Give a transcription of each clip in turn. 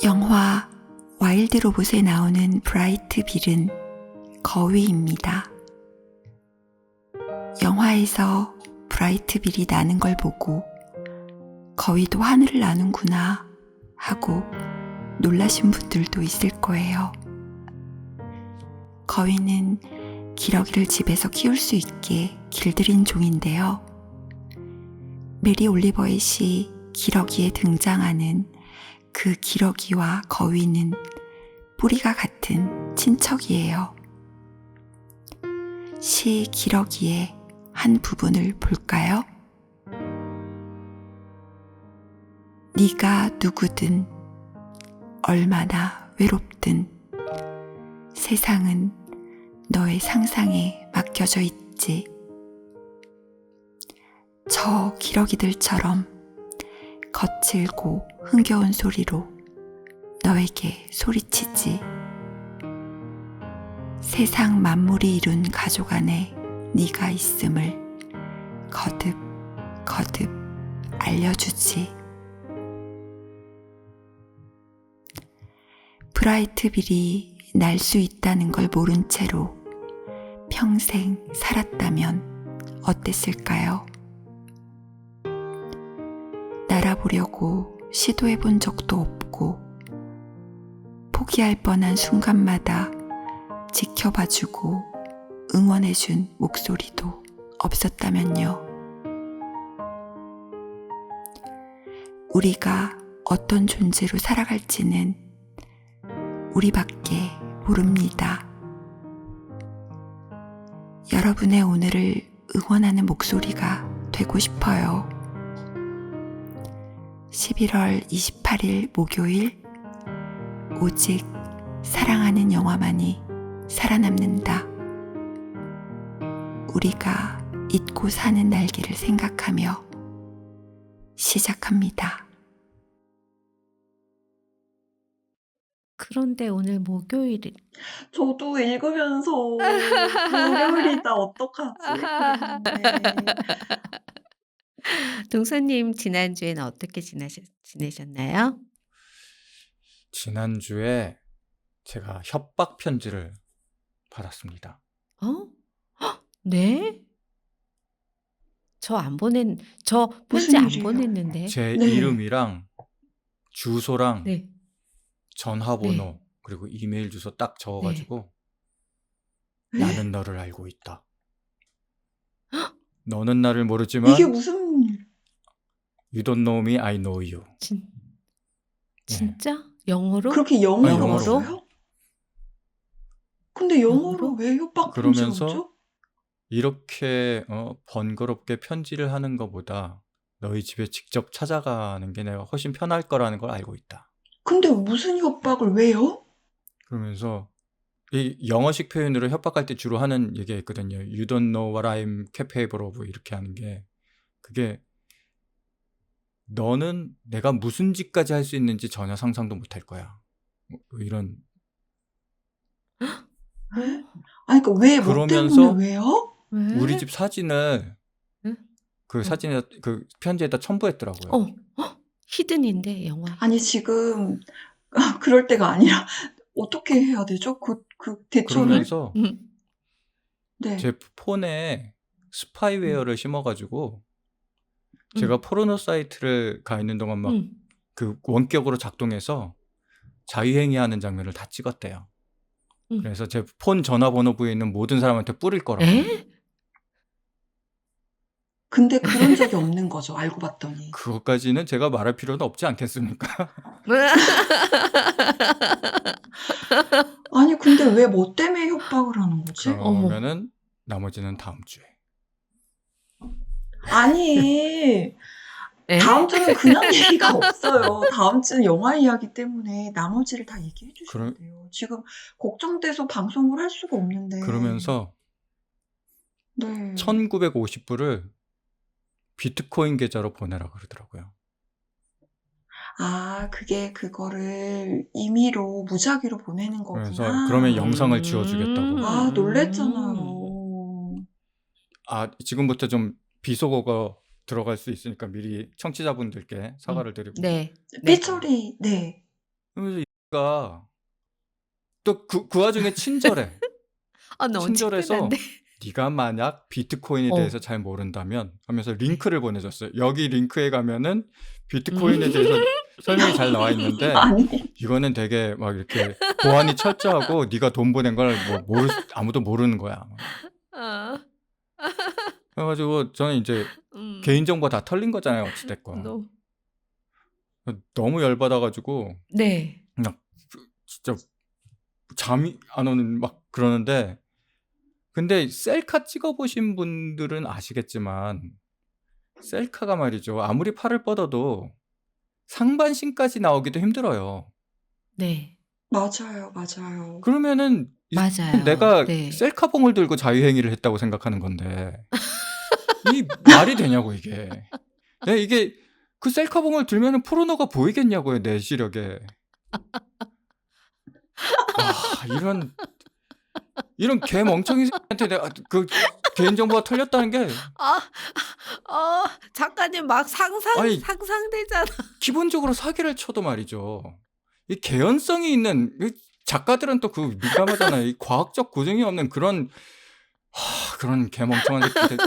영화 와일드 로봇에 나오는 브라이트 빌은 거위입니다. 영화에서 브라이트 빌이 나는 걸 보고 거위도 하늘을 나는구나 하고 놀라신 분들도 있을 거예요. 거위는 기러기를 집에서 키울 수 있게 길들인 종인데요. 메리 올리버의 시 기러기에 등장하는 그 기러기와 거위는 뿌리가 같은 친척이에요. 시 기러기의 한 부분을 볼까요? 네가 누구든 얼마나 외롭든 세상은 너의 상상에 맡겨져 있지. 저 기러기들처럼 거칠고 흥겨운 소리로 너에게 소리치지. 세상 만물이 이룬 가족 안에 네가 있음을 거듭 알려주지. 브라이트 빌이 날 수 있다는 걸 모른 채로 평생 살았다면 어땠을까요? 날아보려고 시도해본 적도 없고 포기할 뻔한 순간마다 지켜봐주고 응원해준 목소리도 없었다면요. 우리가 어떤 존재로 살아갈지는 우리밖에 모릅니다. 여러분의 오늘을 응원하는 목소리가 되고 싶어요. 11월 28일 목요일, 오직 사랑하는 영화만이 살아남는다. 우리가 잊고 사는 날개를 생각하며 시작합니다. 그런데 오늘 목요일. 저도 읽으면서 목요일이다 어떡하지? 그랬는데 동서님 지난주에는 어떻게 지내셨나요? 지난주에 제가 협박 편지를 받았습니다. 네? 저 무슨 편지 안 일이에요? 보냈는데. 제 네. 이름이랑 주소랑 네. 전화번호 네. 그리고 이메일 주소 딱 적어가지고 네? 나는 너를 알고 있다. 너는 나를 모르지만 이게 무슨 일? You don't know me, I know you. 진짜? 영어로? 그렇게 영어로 영어로. 왔어요? 근데 영어로 영어로? 왜 협박 편지가 그러면서 오죠? 이렇게 번거롭게 편지를 하는 것보다 너희 집에 직접 찾아가는 게 내가 훨씬 편할 거라는 걸 알고 있다. 근데 무슨 협박을 왜요? 그러면서 이 영어식 표현으로 협박할 때 주로 하는 얘기가 있거든요. You don't know what I'm capable of 이렇게 하는 게 그게 너는 내가 무슨 짓까지 할 수 있는지 전혀 상상도 못할 거야. 뭐 이런. 왜? 아니 그러니까 왜 뭐 그러면서 때문에 왜요? 왜? 우리 집 사진을 응? 그 사진에 그 편지에다 첨부했더라고요. 히든인데 영화. 아니 지금 그럴 때가 아니라 어떻게 해야 되죠? 그 대처를? 그러면서 네. 제 폰에 스파이웨어를 심어가지고 제가 포르노 사이트를 가 있는 동안 막 그 원격으로 작동해서 자유행위하는 장면을 다 찍었대요. 그래서 제 폰 전화번호부에 있는 모든 사람한테 뿌릴 거라고. 에? 근데 그런 적이 없는 거죠. 알고 봤더니. 그것까지는 제가 말할 필요는 없지 않겠습니까? 아니 근데 왜 뭐 때문에 협박을 하는 거지? 그러면은 나머지는 다음 주에. 아니 다음 주는 그냥 얘기가 없어요. 다음 주는 영화 이야기 때문에 나머지를 다 얘기해 주셔야 돼요. 지금 걱정돼서 방송을 할 수가 없는데. 그러면서 네. 1950불을 비트코인 계좌로 보내라 그러더라고요. 아 그게 그거를 임의로 무작위로 보내는 거구나. 그래서 그러면 영상을 지워주겠다고. 아 놀랬잖아요. 지금부터 좀 비속어가 들어갈 수 있으니까 미리 청취자분들께 사과를 드리고. 네. 삐처리 네. 그러면서 얘가 또 그 와중에 친절해. 아, 너무 친절해서 친근한데. 네가 만약 비트코인에 대해서 어. 잘 모른다면 하면서 네. 링크를 보내줬어요. 여기 링크에 가면은 비트코인에 대해서 설명이 잘 나와 있는데 아니, 이거는 되게 막 이렇게 보안이 철저하고 네가 돈 보낸 걸 뭐 아무도 모르는 거야. 어. 그래가지고 저는 이제 음. 개인정보 다 털린 거잖아요. 어찌됐건. 너. 너무 열받아가지고 네. 그냥 진짜 잠이 안 오는 막 그러는데 근데 셀카 찍어보신 분들은 아시겠지만 셀카가 말이죠. 아무리 팔을 뻗어도 상반신까지 나오기도 힘들어요. 네. 맞아요, 맞아요. 그러면은 맞아요. 내가 네. 셀카봉을 들고 자유행위를 했다고 생각하는 건데 이 말이 되냐고 이게. 내가 이게 그 셀카봉을 들면은 포르노가 보이겠냐고요 내 시력에. 이런 개 멍청이 새끼한테 내가 그 개인정보가 털렸다는 게 아, 작가님 막 아니 상상되잖아. 기본적으로 사기를 쳐도 말이죠. 이 개연성이 있는 작가들은 또 그 민감하잖아요. 이 과학적 고증이 없는 그런 개멍청한 새끼들.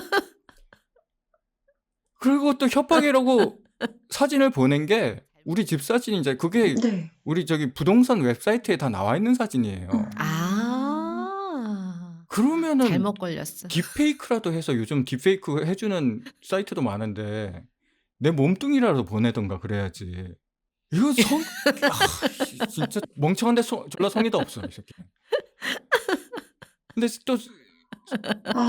그리고 또 협박이라고 사진을 보낸 게 우리 집 사진이 이제 그게 네. 우리 저기 부동산 웹사이트에 다 나와 있는 사진이에요. 그러면은 잘못 걸렸어. 딥페이크라도 해서 요즘 딥페이크 해주는 사이트도 많은데 내 몸뚱이라도 보내던가 그래야지. 이거 진짜 멍청한데 졸라 성의도 없어 이 새끼. 근데 또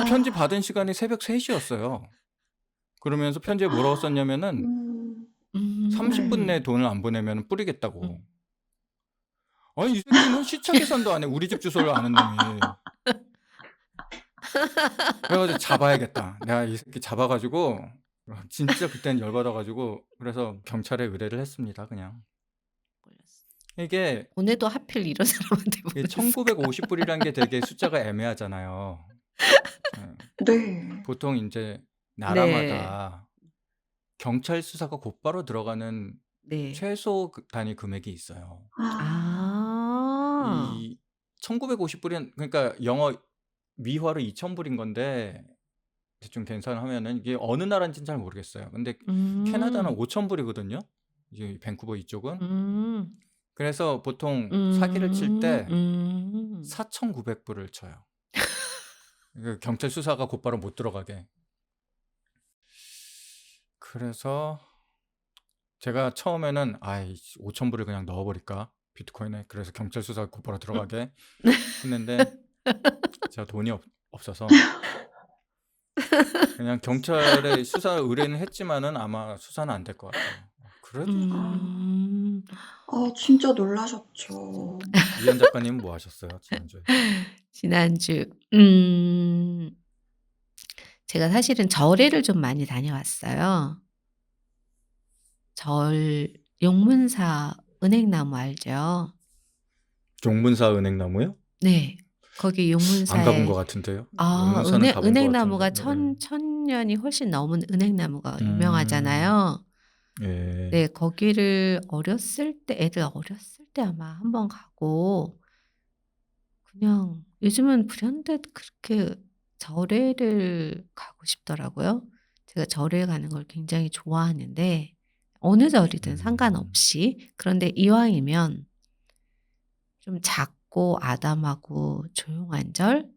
편지 받은 시간이 새벽 3시였어요. 그러면서 편지에 뭐라고 썼냐면은 30분 네. 내에 돈을 안 보내면 뿌리겠다고. 아니 이 새끼는 시차 계산도 안 해. 우리 집 주소를 아는 놈이. 그래가지고 잡아야겠다. 내가 이 새끼 잡아가지고 진짜 그때는 열받아가지고 그래서 경찰에 의뢰를 했습니다. 그냥. 이게 보내도 하필 이런 사람한테 보냈을까? 1950불이란 게 되게 숫자가 애매하잖아요. 네. 보통 이제 네. 나라마다 경찰 수사가 곧바로 들어가는 네. 최소 단위 금액이 있어요. 아. 이 1950불은 그러니까 영어 미화로 2000불인 건데 대충 계산하면은 이게 어느 나라인지는 잘 모르겠어요. 근데 캐나다는 5000불이거든요. 이제 밴쿠버 이쪽은. 그래서 보통 사기를 칠 때 4900불을 쳐요. 그 경찰 수사가 곧바로 못 들어가게. 그래서 제가 처음에는 5000불을 그냥 넣어버릴까 비트코인에. 그래서 경찰 수사가 곧바로 들어가게 했는데 제가 돈이 없어서 그냥 경찰에 수사 의뢰는 했지만은 아마 수사는 안 될 것 같아요. 그래도 진짜 놀라셨죠. 이현 작가님은 뭐 하셨어요 지난주에? 지난주 제가 사실은 절에를 좀 많이 다녀왔어요. 절 용문사 은행나무 알죠? 용문사 은행나무요? 네. 거기 안 가본 용문사에 것 같은데요. 용문사는 가본 것 은행나무가 같은데. 천년이 훨씬 넘은 은행나무가 음. 유명하잖아요. 예. 네, 거기를 애들 어렸을 때 아마 한번 가고 그냥 요즘은 불현듯 그렇게 절에를 가고 싶더라고요. 제가 절에 가는 걸 굉장히 좋아하는데 어느 절이든 상관없이 그런데 이왕이면 좀 작고 아담하고 조용한 절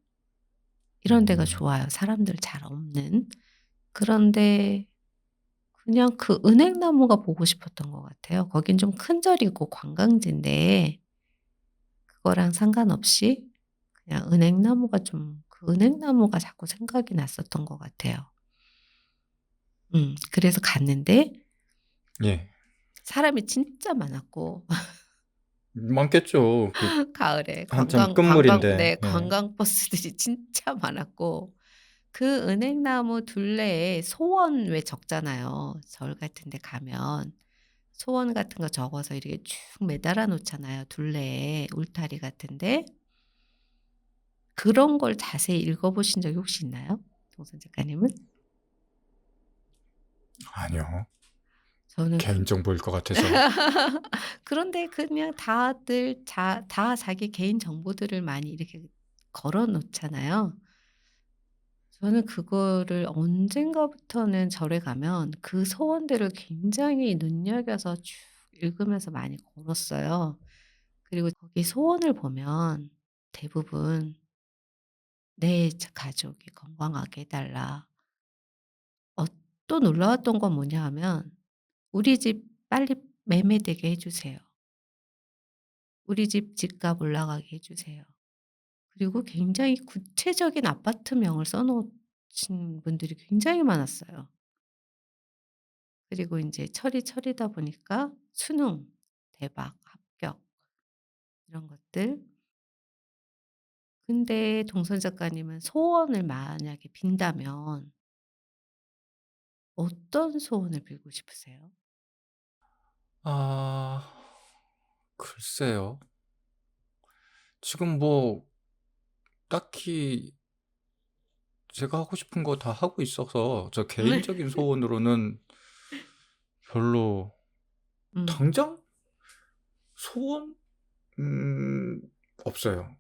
이런 데가 좋아요. 사람들 잘 없는. 그런데 그냥 그 은행나무가 보고 싶었던 것 같아요. 거긴 좀 큰 절이고 관광지인데 그거랑 상관없이 그냥 그 은행나무가 자꾸 생각이 났었던 것 같아요. 그래서 갔는데 예. 사람이 진짜 많았고 많겠죠. 가을에 한참 끝물인데. 관광 버스들이 진짜 많았고 그 은행나무 둘레에 소원 왜 적잖아요. 절 같은 데 가면 소원 같은 거 적어서 이렇게 쭉 매달아 놓잖아요. 둘레에 울타리 같은데 그런 걸 자세히 읽어보신 적이 혹시 있나요? 동선 작가님은? 아니요. 저는 개인정보일 것 같아서. 그런데 그냥 다들 다 자기 개인 정보들을 많이 이렇게 걸어 놓잖아요. 저는 그거를 언젠가부터는 절에 가면 그 소원들을 굉장히 눈여겨서 쭉 읽으면서 많이 걸었어요. 그리고 거기 소원을 보면 대부분 "내 가족이 건강하게 해 달라." 또 놀라웠던 건 뭐냐 하면 "우리 집 빨리 매매되게 해 주세요. 우리 집 집값 올라가게 해 주세요." 그리고 굉장히 구체적인 아파트명을 써 놓으신 분들이 굉장히 많았어요. 그리고 인제 철이다 보니까 수능, 대박, 합격 이런 것들. 근데 동선 작가님은 소원을 만약에 빈다면 어떤 소원을 빌고 싶으세요? 아, 글쎄요. 지금 뭐 딱히 제가 하고 싶은 거 다 하고 있어서 저 개인적인 소원으로는 별로 음. 당장 소원 없어요.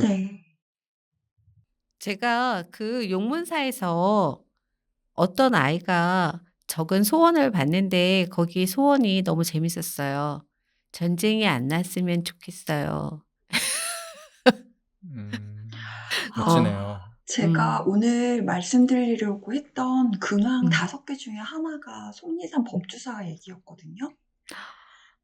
네. 제가 그 용문사에서 어떤 아이가 적은 소원을 봤는데 거기 소원이 너무 재밌었어요. "전쟁이 안 났으면 좋겠어요." 음, 아, 멋지네요. 제가 음. 오늘 말씀드리려고 했던 근황 음. 5개 중에 하나가 속리산 법주사 얘기였거든요.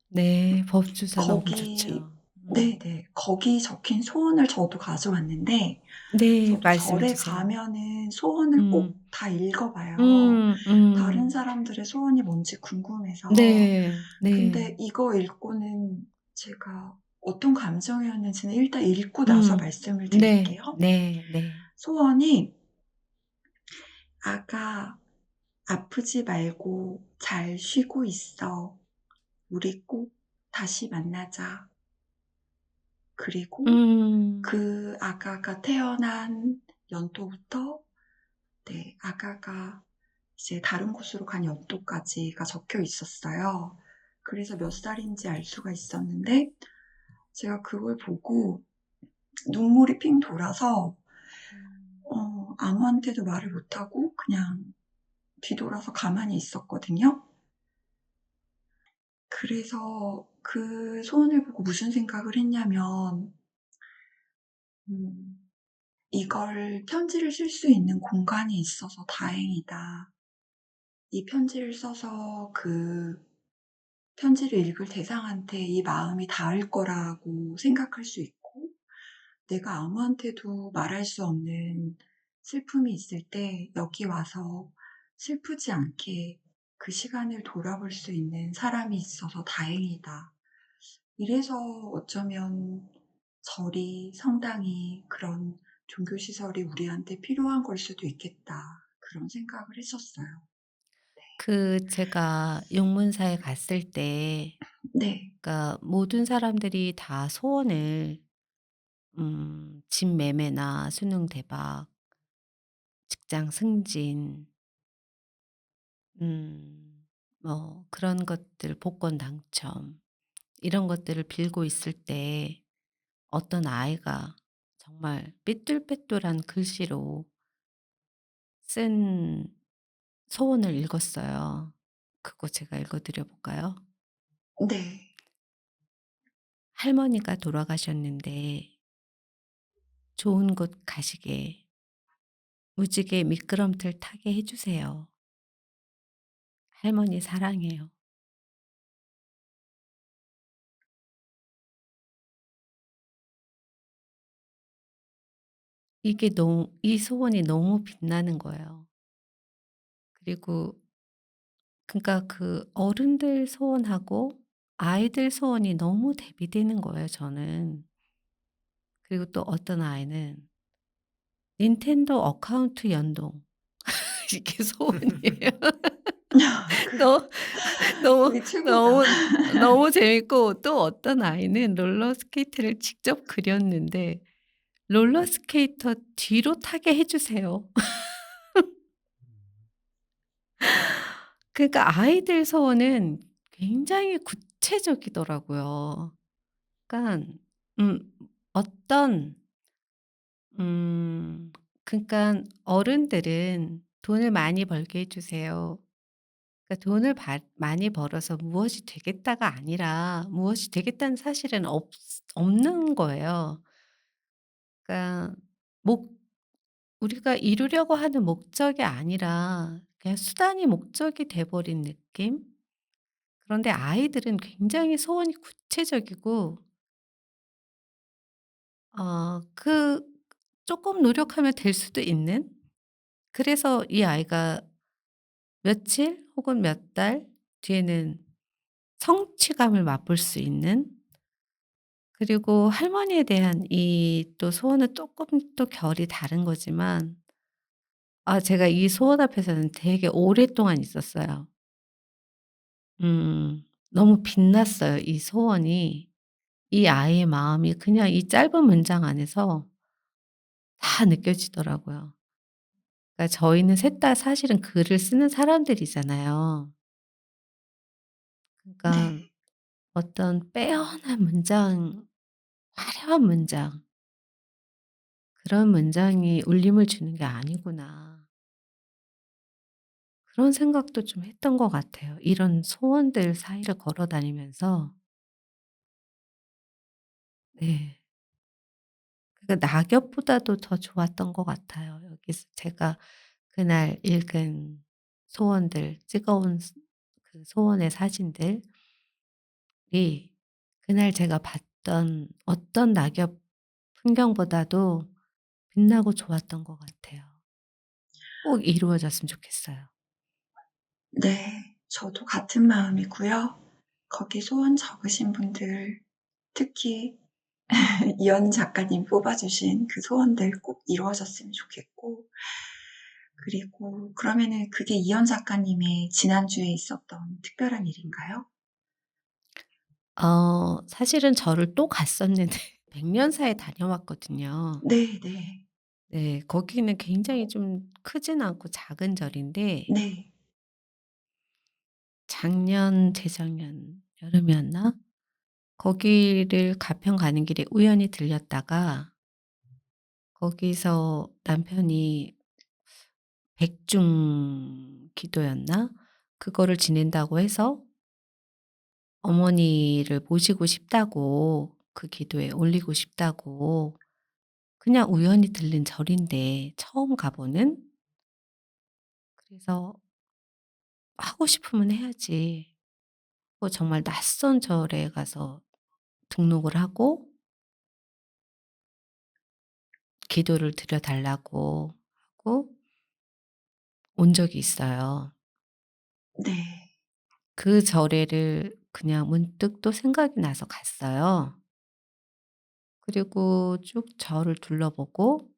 네. 법주사 너무 거기 좋죠. 네네. 거기 적힌 소원을 저도 가져왔는데 네. 저도 말씀해 절에 주세요. 가면은 소원을 꼭 음. 다 읽어 봐요. 다른 음. 사람들의 소원이 뭔지 궁금해서. 네. 근데 네. 이거 읽고는 제가 어떤 감정이었는지는 일단 읽고 나서 음. 말씀을 네. 드릴게요. 네. 네. 소원이 "아가, 아프지 말고 잘 쉬고 있어. 우리 꼭 다시 만나자." 그리고 음. 그 아가가 태어난 연도부터 아가가 이제 다른 곳으로 간 연도까지가 적혀 있었어요. 그래서 몇 살인지 알 수가 있었는데 제가 그걸 보고 눈물이 핑 돌아서 아무한테도 말을 못하고 그냥 뒤돌아서 가만히 있었거든요. 그래서 그 소원을 보고 무슨 생각을 했냐면 음 '이걸 편지를 쓸 수 있는 공간이 있어서 다행이다. 이 편지를 써서 그 편지를 읽을 대상한테 이 마음이 닿을 거라고 생각할 수 있고 내가 아무한테도 말할 수 없는 슬픔이 있을 때 여기 와서 슬프지 않게 그 시간을 돌아볼 수 있는 사람이 있어서 다행이다.' 이래서 어쩌면 절이, 성당이, 그런 종교시설이 우리한테 필요한 걸 수도 있겠다. 그런 생각을 했었어요. 제가 용문사에 갔을 때 네. 그러니까 모든 사람들이 다 소원을 집 매매나 수능 대박, 직장 승진 뭐 그런 것들 복권 당첨 이런 것들을 빌고 있을 때 어떤 아이가 정말 삐뚤빼뚤한 글씨로 쓴 소원을 읽었어요. 그거 제가 읽어 드려 볼까요? 네. "할머니가 돌아가셨는데 좋은 곳 가시게 무지개 미끄럼틀 타게 해 주세요. 할머니 사랑해요." 이 소원이 너무 빛나는 거예요. 그리고 그러니까 그 어른들 소원하고 아이들 소원이 너무 대비되는 거예요 저는. 그리고 또 어떤 아이는 닌텐도 어카운트 연동 이게 소원이에요. 그 너 너무 그게 최고다. 너무 너무 재밌고 또 어떤 아이는 롤러스케이트를 직접 그렸는데 롤러스케이터 뒤로 타게 해 주세요. 그러니까 아이들 소원은 굉장히 구체적이더라고요. 그러니까 음 어떤 음 그러니까 어른들은 "돈을 많이 벌게 해 주세요." 그러니까 돈을 많이 벌어서 무엇이 되겠다가 아니라 무엇이 되겠다는 사실은 없는 거예요. 그러니까 목 우리가 이루려고 하는 목적이 아니라 그냥 수단이 목적이 돼 버린 느낌? 그런데 아이들은 굉장히 소원이 구체적이고 그 쪼끔 노력하면 될 수도 있는, 그래서 이 아이가 며칠 혹은 몇 달 뒤에는 성취감을 맛볼 수 있는, 그리고 할머니에 대한 이 또 소원은 쪼끔 또 결이 다른 거지만 제가 이 소원 앞에서는 되게 오랫동안 있었어요. 너무 빛났어요 이 소원이. 이 아이의 마음이 그냥 이 짧은 문장 안에서 다 느껴지더라고요. 그러니까 저희는 셋 다 사실은 글을 쓰는 사람들이잖아요. 그러니까 네. 어떤 빼어난 문장, 화려한 문장, 그런 문장이 울림을 주는 게 아니구나. 그런 생각도 좀 했던 것 같아요. 이런 소원들 사이를 걸어 다니면서. 네. 그러니까 낙엽보다도 더 좋았던 것 같아요. 여기서 제가 그날 읽은 소원들, 찍어 온 그 소원의 사진들이 그날 제가 봤던 어떤 낙엽 풍경보다도 빛나고 좋았던 것 같아요. 꼭 이루어졌으면 좋겠어요. 네. 저도 같은 마음이고요. 거기 소원 적으신 분들, 특히 이연 작가님 뽑아 주신 그 소원들 꼭 이루어졌으면 좋겠고, 그리고 그러면은 그게 이연 작가님의 지난주에 있었던 특별한 일인가요? 사실은 저를 또 갔었는데 백년사에 다녀왔거든요. 네네. 네. 거기는 굉장히 좀 크진 않고 작은 절인데 네. 작년, 재작년 여름이었나? 거기를 가평 가는 길에 우연히 들렸다가 거기서 남편이 백중 기도였나? 그거를 지낸다고 해서 어머니를 모시고 싶다고, 그 기도에 올리고 싶다고 그냥 우연히 들른 절인데 처음 가 보는. 그래서 '하고 싶으면 해야지.' 정말 낯선 절에 가서 등록을 하고 기도를 드려 달라고 하고 온 적이 있어요. 네. 그 절에를 그냥 문득 또 생각이 나서 갔어요. 그리고 쭉 절을 둘러보고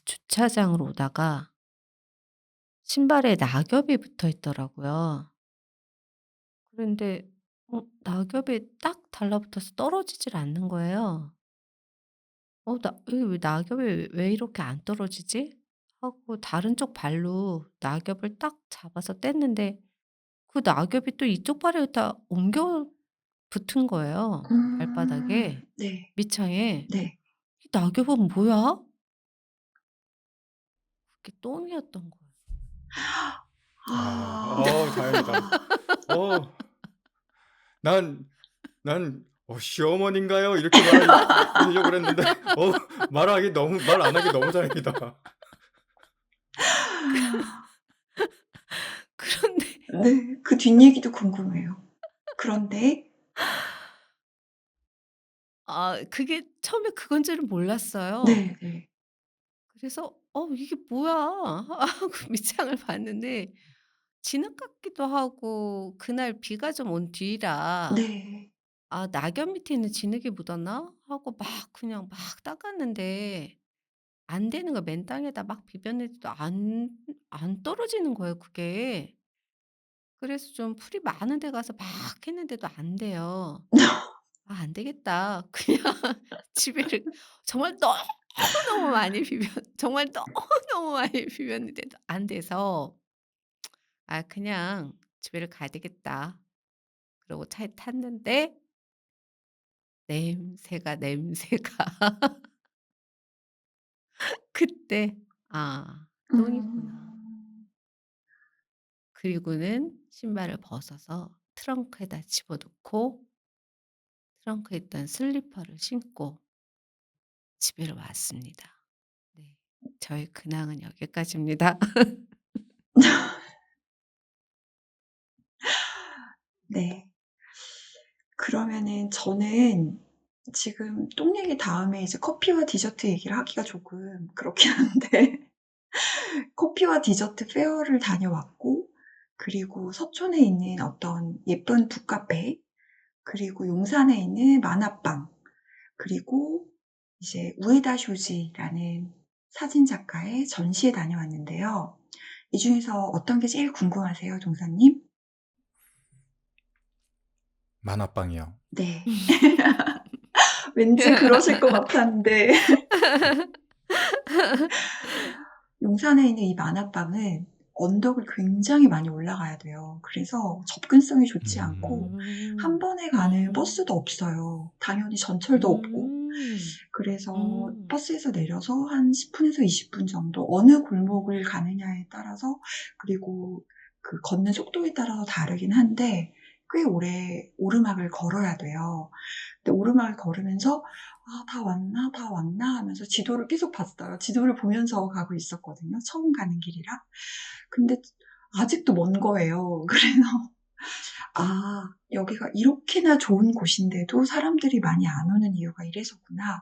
주차장으로 오다가 신발에 낙엽이 붙어 있더라고요. 그런데 낙엽이 딱 달라붙어서 떨어지질 않는 거예요. 이게 왜 낙엽이 왜 이렇게 안 떨어지지?' 하고 다른 쪽 발로 낙엽을 딱 잡아서 뗐는데 그 낙엽이 또 이쪽 발에다 옮겨 붙은 거예요, 발바닥에, 네. 밑창에. 네. '이 낙엽은 뭐야?' 그게 똥이었던 거예요. 아. 다행이다. 어 난 "시어머니인가요?" 이렇게 말하려고 그랬는데 말 안 하기 너무 다행이다. 그런데 네. 그 뒷얘기도 궁금해요. 그런데 그게 처음에 그건 줄은 몰랐어요. 네네. 그래서 '이게 뭐야?' 하고 밑창을 봤는데 진흙 같기도 하고 그날 비가 좀 온 뒤라 네. '낙엽 밑에는 진흙이 묻었나?' 하고 막 그냥 막 닦았는데 안 되는 거야. 맨 땅에다 막 비볐는데도 안 떨어지는 거예요 그게. 그래서 좀 풀이 많은 데 가서 막 했는데도 안 돼요. '안 되겠다.' 그냥 집에를 정말 너무너무 많이 비볐 정말 너무너무 많이 비볐는데도 안 돼서 '아 그냥 집에를 가야 되겠다.' 그러고 차에 탔는데 냄새가 그때 '아 똥이구나.' 음. 그리고는 신발을 벗어서 트렁크에다 집어넣고 트렁크에 있던 슬리퍼를 신고 집에로 왔습니다. 네. 저의 근황은 여기까지입니다. 네. 그러면은 저는 지금 똥 얘기 다음에 이제 커피와 디저트 얘기를 하기가 조금 그렇긴 한데 커피와 디저트 페어를 다녀왔고 그리고 서촌에 있는 어떤 예쁜 북카페 그리고 용산에 있는 만화방 그리고 이제 우에다 쇼지라는 사진 작가의 전시에 다녀왔는데요. 이 중에서 어떤 게 제일 궁금하세요, 동사님? 만화방이요. 네. 왠지 그러실 것 같았는데 용산에 있는 이 만화방은 언덕을 굉장히 많이 올라가야 돼요. 그래서 접근성이 좋지 않고 한 음. 번에 가는 음. 버스도 없어요. 당연히 전철도 없고. 음. 그래서 음. 버스에서 내려서 한 10분에서 20분 정도 어느 골목을 가느냐에 따라서 그리고 그 걷는 속도에 따라서 다르긴 한데 꽤 오래 오르막을 걸어야 돼요. 근데 오르막을 걸으면서 '아 다 왔나? 다 왔나?' 하면서 지도를 계속 봤어요. 지도를 보면서 가고 있었거든요, 처음 가는 길이라. 근데 아직도 먼 거예요. 그래서 '아 여기가 이렇게나 좋은 곳인데도 사람들이 많이 안 오는 이유가 이래서구나.'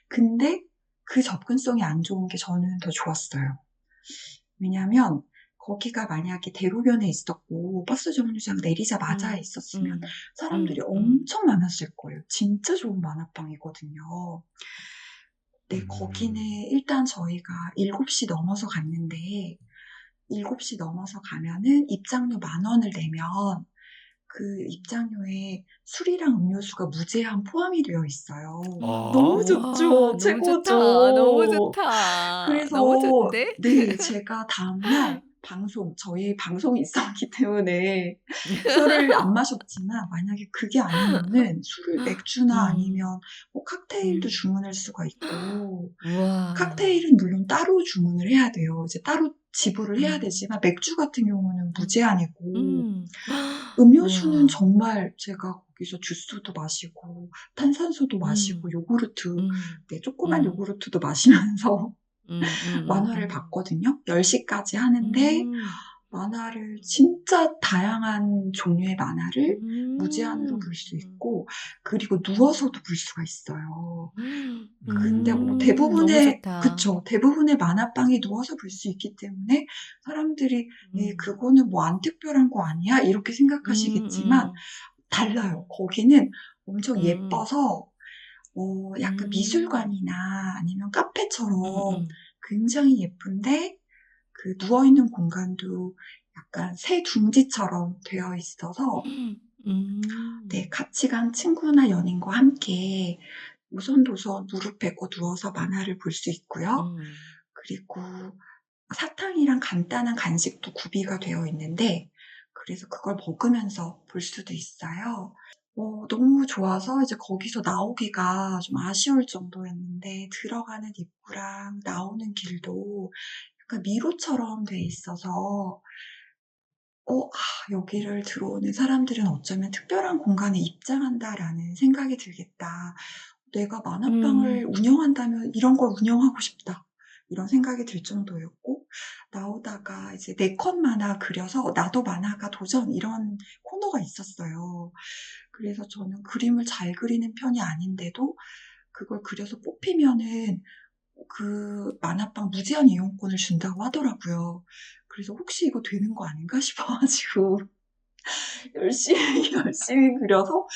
근데 그 접근성이 안 좋은 게 저는 더 좋았어요. 왜냐하면 거기가 만약에 대로변에 있었고 버스 정류장 내리자마자 음. 있었으면 음. 사람들이 음. 엄청 많았을 거예요. 진짜 좋은 만화방이거든요. 네, 거기는 음. 일단 저희가 7시 넘어서 갔는데 7시 넘어서 가면은 입장료 10,000원을 내면 그 입장료에 술이랑 음료수가 무제한 포함이 되어 있어요. 너무 아. 우와 좋죠. 너무 좋다. 너무 최고죠. 좋다. 그래서 너무 좋은데? 네, 제가 다음날 저희 방송이 있었기 때문에 술을 안 마셨지만 만약에 그게 아니면은 술을 맥주나 음. 아니면 뭐 칵테일도 음. 주문할 수가 있고 우와. 칵테일은 물론 따로 주문을 해야 돼요. 이제 따로 지불을 해야 음. 되지만 맥주 같은 경우는 음. 무제한이고 음. 음료수는 우와. 정말 제가 거기서 주스도 마시고 탄산수도 마시고 음. 요구르트 음. 네, 조그만 음. 요구르트도 마시면서 만화를 음음음음. 봤거든요. 10시까지 하는데 음. 만화를 진짜 다양한 종류의 만화를 무제한으로 음. 볼 수 음. 있고 그리고 누워서도 볼 수가 있어요. 근데 뭐 너무 대부분의 좋다. 그쵸. 대부분의 만화방이 누워서 볼 수 있기 때문에 사람들이 '에이 음. 그거는 뭐 안 특별한 거 아니야?' 이렇게 생각하시겠지만 음. 달라요. 거기는 엄청 음. 예뻐서 약간 음. 미술관이나 아니면 카페처럼 음음. 굉장히 예쁜데 그 누워 있는 공간도 약간 새 둥지처럼 되어 있어서 네, 음. 같이 간 친구나 연인과 함께 오손도손 무릎 베고 누워서 만화를 볼 수 있고요. 음. 그리고 사탕이랑 간단한 간식도 구비가 되어 있는데 그래서 그걸 먹으면서 볼 수도 있어요. 너무 좋아서 이제 거기서 나오기가 좀 아쉬울 정도였는데 들어가는 입구랑 나오는 길도 약간 미로처럼 돼 있어서 여기를 들어오는 사람들은 어쩌면 '특별한 공간에 입장한다.'라는 생각이 들겠다. '내가 만화방을 음. 운영한다면 이런 걸 운영하고 싶다.' 이런 생각이 들 정도였고 나오다가 이제 4컷 만화 그려서 '나도 만화가 도전.' 이런 코너가 있었어요. 그래서 저는 그림을 잘 그리는 편이 아닌데도 그걸 그려서 뽑히면은 그 만화방 무제한 이용권을 준다고 하더라고요. 그래서 '혹시 이거 되는 거 아닌가?' 싶어 가지고 열심히, 열심히 그려서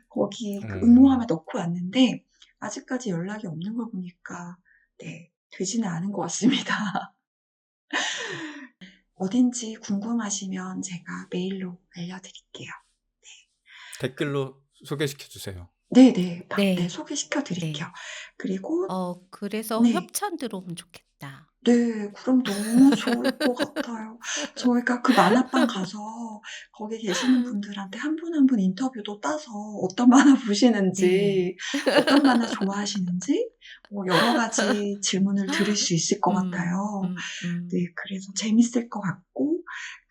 거기 그 응모함에 어. 넣고 왔는데 아직까지 연락이 없는 걸 보니까 네, 되지는 않은 것 같습니다. 어딘지 궁금하시면 제가 메일로 알려드릴게요. 댓글로 소개시켜 주세요. 네네. 네, 네. 소개시켜 드릴게요. 네. 그리고 그래서 네. 협찬 들어오면 좋겠다. 네. 그럼 너무 좋을 것 같아요. 저희가 그 만화방 가서 거기 계시는 분들한테 한 분 한 분 인터뷰도 따서 어떤 만화 네. 보시는지, 어떤 만화 좋아하시는지 여러 가지 질문을 드릴 수 있을 것 음. 같아요. 음. 네. 그래서 재밌을 것 같고,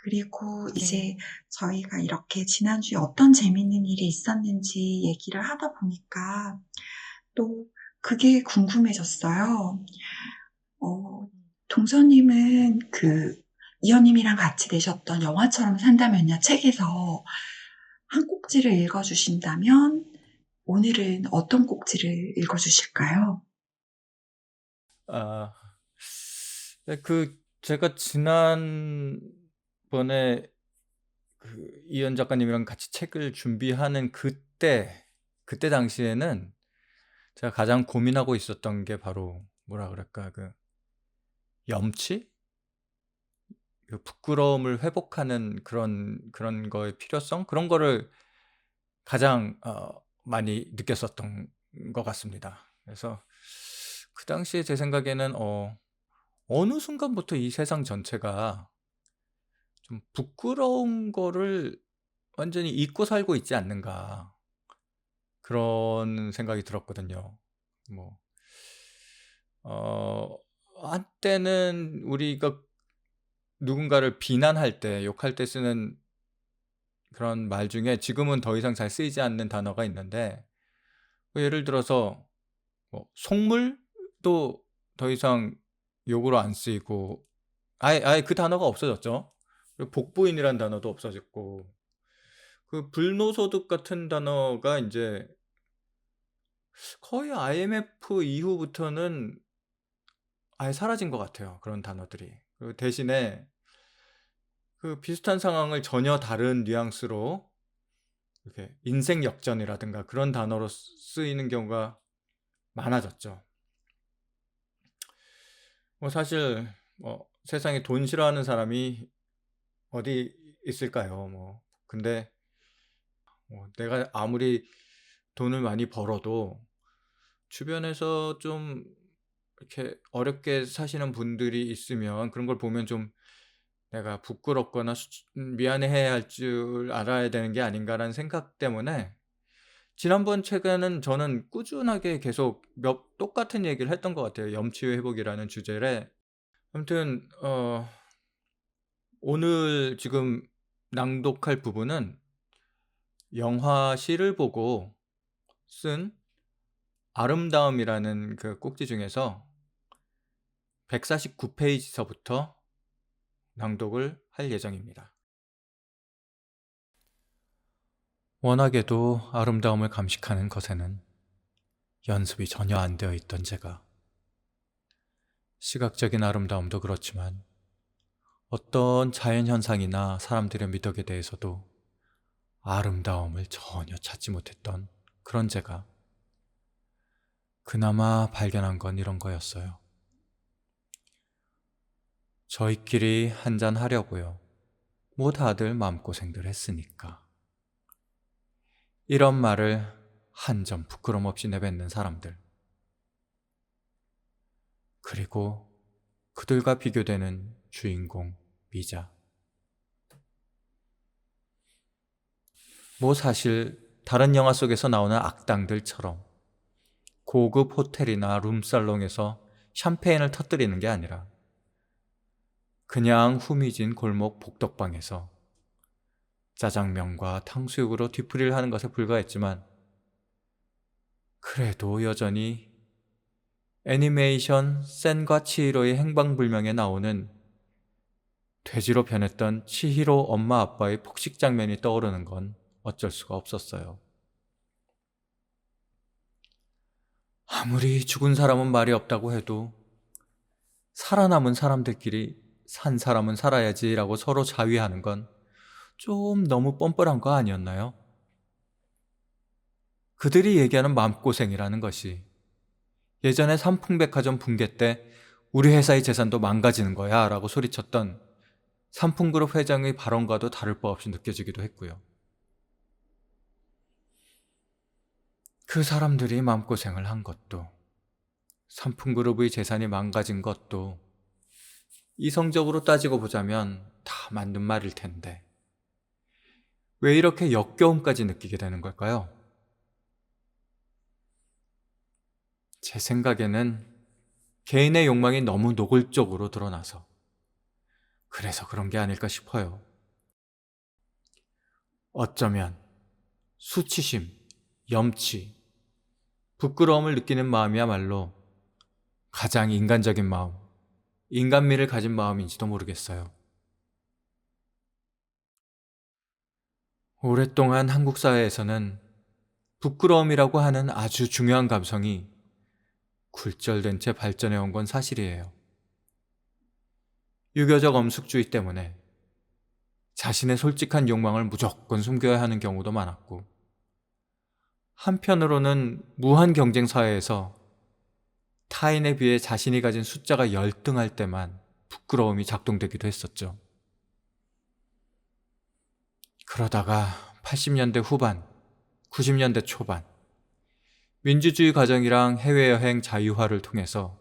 그리고 이제 네. 저희가 이렇게 지난주에 어떤 재밌는 일이 있었는지 얘기를 하다 보니까 또 그게 궁금해졌어요. 어 동서님은 그 이현님이랑 같이 내셨던 영화처럼 산다면요 책에서 한 꼭지를 읽어 주신다면 오늘은 어떤 꼭지를 읽어 주실까요? 아. 네, 제가 지난번에 이현 작가님이랑 같이 책을 준비하는 그때 당시에는 제가 가장 고민하고 있었던 게 바로 뭐라 그럴까, 염치? 부끄러움을 회복하는 그런 거의 필요성? 그런 거를 가장 많이 느꼈었던 것 같습니다. 그래서 그 당시에 제 생각에는 어느 순간부터 이 세상 전체가 좀 부끄러운 거를 완전히 잊고 살고 있지 않는가, 그런 생각이 들었거든요. 뭐 어 한때는 우리가 누군가를 비난할 때, 욕할 때 쓰는 그런 말 중에 지금은 더 이상 잘 쓰이지 않는 단어가 있는데, 예를 들어서 뭐 속물도 더 이상 욕으로 안 쓰이고 아예 그 단어가 없어졌죠. 그리고 복부인이란 단어도 없어졌고, 불노소득 같은 단어가 인제 거의 IMF 이후부터는 아예 사라진 것 같아요, 그런 단어들이. 대신에 비슷한 상황을 전혀 다른 뉘앙스로 이렇게 인생 역전이라든가 그런 단어로 쓰이는 경우가 많아졌죠. 사실 세상에 돈 싫어하는 사람이 어디 있을까요? 근데 내가 아무리 돈을 많이 벌어도 주변에서 좀 이렇게 어렵게 사시는 분들이 있으면 그런 걸 보면 좀 내가 부끄럽거나 미안해해야 할 줄 알아야 되는 게 아닌가라는 생각 때문에 지난번 책에는 저는 꾸준하게 계속 똑같은 얘기를 했던 것 같아요. 염치 회복이라는 주제를. 아무튼 오늘 지금 낭독할 부분은 영화 시를 보고 쓴 아름다움이라는 꼭지 중에서 149 페이지서부터 낭독을 할 예정입니다. 워낙에도 아름다움을 감식하는 것에는 연습이 전혀 안 되어 있던 제가, 시각적인 아름다움도 그렇지만 어떤 자연현상이나 사람들의 미덕에 대해서도 아름다움을 전혀 찾지 못했던 그런 제가 그나마 발견한 건 이런 거였어요. 저희끼리 한잔 하려고요. 뭐 다들 마음고생들 했으니까. 이런 말을 한 점 부끄럼 없이 내뱉는 사람들. 그리고 그들과 비교되는 주인공 미자. 사실 다른 영화 속에서 나오는 악당들처럼 고급 호텔이나 룸살롱에서 샴페인을 터뜨리는 게 아니라 그냥 후미진 골목 복덕방에서 짜장면과 탕수육으로 뒤풀이를 하는 것에 불과했지만, 그래도 여전히 애니메이션 센과 치히로의 행방불명에 나오는 돼지로 변했던 치히로 엄마 아빠의 폭식 장면이 떠오르는 건 어쩔 수가 없었어요. 아무리 죽은 사람은 말이 없다고 해도 살아남은 사람들끼리 산 사람은 살아야지라고 서로 자위하는 건 좀 너무 뻔뻔한 거 아니었나요? 그들이 얘기하는 마음고생이라는 것이 예전에 삼풍백화점 붕괴 때 우리 회사의 재산도 망가지는 거야 라고 소리쳤던 삼풍그룹 회장의 발언과도 다를 바 없이 느껴지기도 했고요. 그 사람들이 마음고생을 한 것도, 삼풍그룹의 재산이 망가진 것도 이성적으로 따지고 보자면 다 맞는 말일 텐데 왜 이렇게 역겨움까지 느끼게 되는 걸까요? 제 생각에는 개인의 욕망이 너무 노골적으로 드러나서 그래서 그런 게 아닐까 싶어요. 어쩌면 수치심, 염치, 부끄러움을 느끼는 마음이야말로 가장 인간적인 마음, 인간미를 가진 마음인지도 모르겠어요. 오랫동안 한국 사회에서는 부끄러움이라고 하는 아주 중요한 감성이 굴절된 채 발전해온 건 사실이에요. 유교적 엄숙주의 때문에 자신의 솔직한 욕망을 무조건 숨겨야 하는 경우도 많았고, 한편으로는 무한 경쟁 사회에서 타인에 비해 자신이 가진 숫자가 열등할 때만 부끄러움이 작동되기도 했었죠. 그러다가 80년대 후반, 90년대 초반, 민주주의 과정이랑 해외여행 자유화를 통해서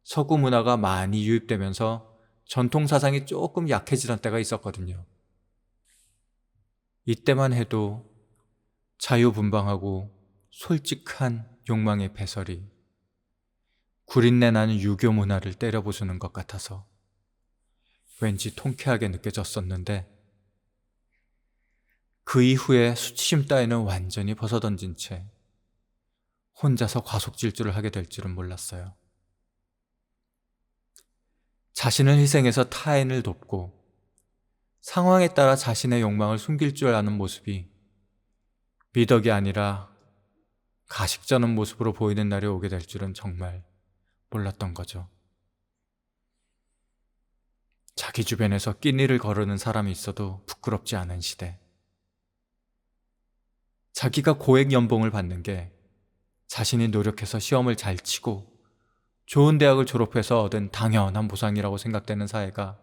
서구 문화가 많이 유입되면서 전통 사상이 조금 약해지던 때가 있었거든요. 이때만 해도 자유분방하고 솔직한 욕망의 배설이 구린내 나는 유교 문화를 때려부수는 것 같아서 왠지 통쾌하게 느껴졌었는데, 그 이후에 수치심 따위는 완전히 벗어던진 채 혼자서 과속질주를 하게 될 줄은 몰랐어요. 자신을 희생해서 타인을 돕고 상황에 따라 자신의 욕망을 숨길 줄 아는 모습이 미덕이 아니라 가식적인 모습으로 보이는 날이 오게 될 줄은 정말 몰랐던 거죠. 자기 주변에서 끼니를 거르는 사람이 있어도 부끄럽지 않은 시대. 자기가 고액 연봉을 받는 게 자신이 노력해서 시험을 잘 치고 좋은 대학을 졸업해서 얻은 당연한 보상이라고 생각되는 사회가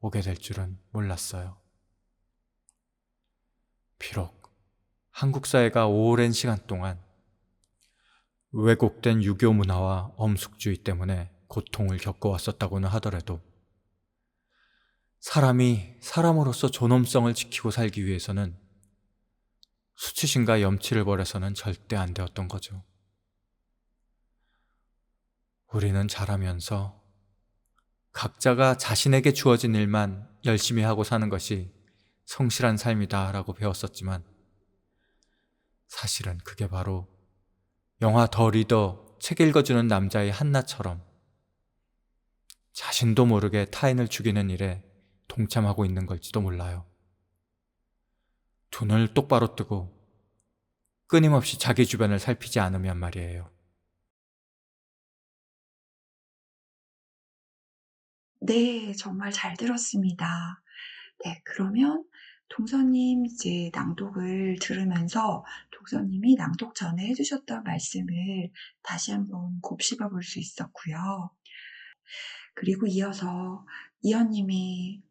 오게 될 줄은 몰랐어요. 비록 한국 사회가 오랜 시간 동안 왜곡된 유교 문화와 엄숙주의 때문에 고통을 겪어왔었다고는 하더라도 사람이 사람으로서 존엄성을 지키고 살기 위해서는 수치심과 염치를 버려서는 절대 안 되었던 거죠. 우리는 자라면서 각자가 자신에게 주어진 일만 열심히 하고 사는 것이 성실한 삶이다 라고 배웠었지만, 사실은 그게 바로 영화 더 리더 책 읽어주는 남자의 한나처럼 자신도 모르게 타인을 죽이는 일에 동참하고 있는 걸지도 몰라요. 두 눈을 똑바로 뜨고 끊임없이 자기 주변을 살피지 않으면 말이에요. 네, 정말 잘 들었습니다. 네, 그러면 동서님 이제 낭독을 들으면서 동서님이 낭독 전에 해주셨던 말씀을 다시 한번 곱씹어 볼 수 있었고요. 그리고 이어서 이현님이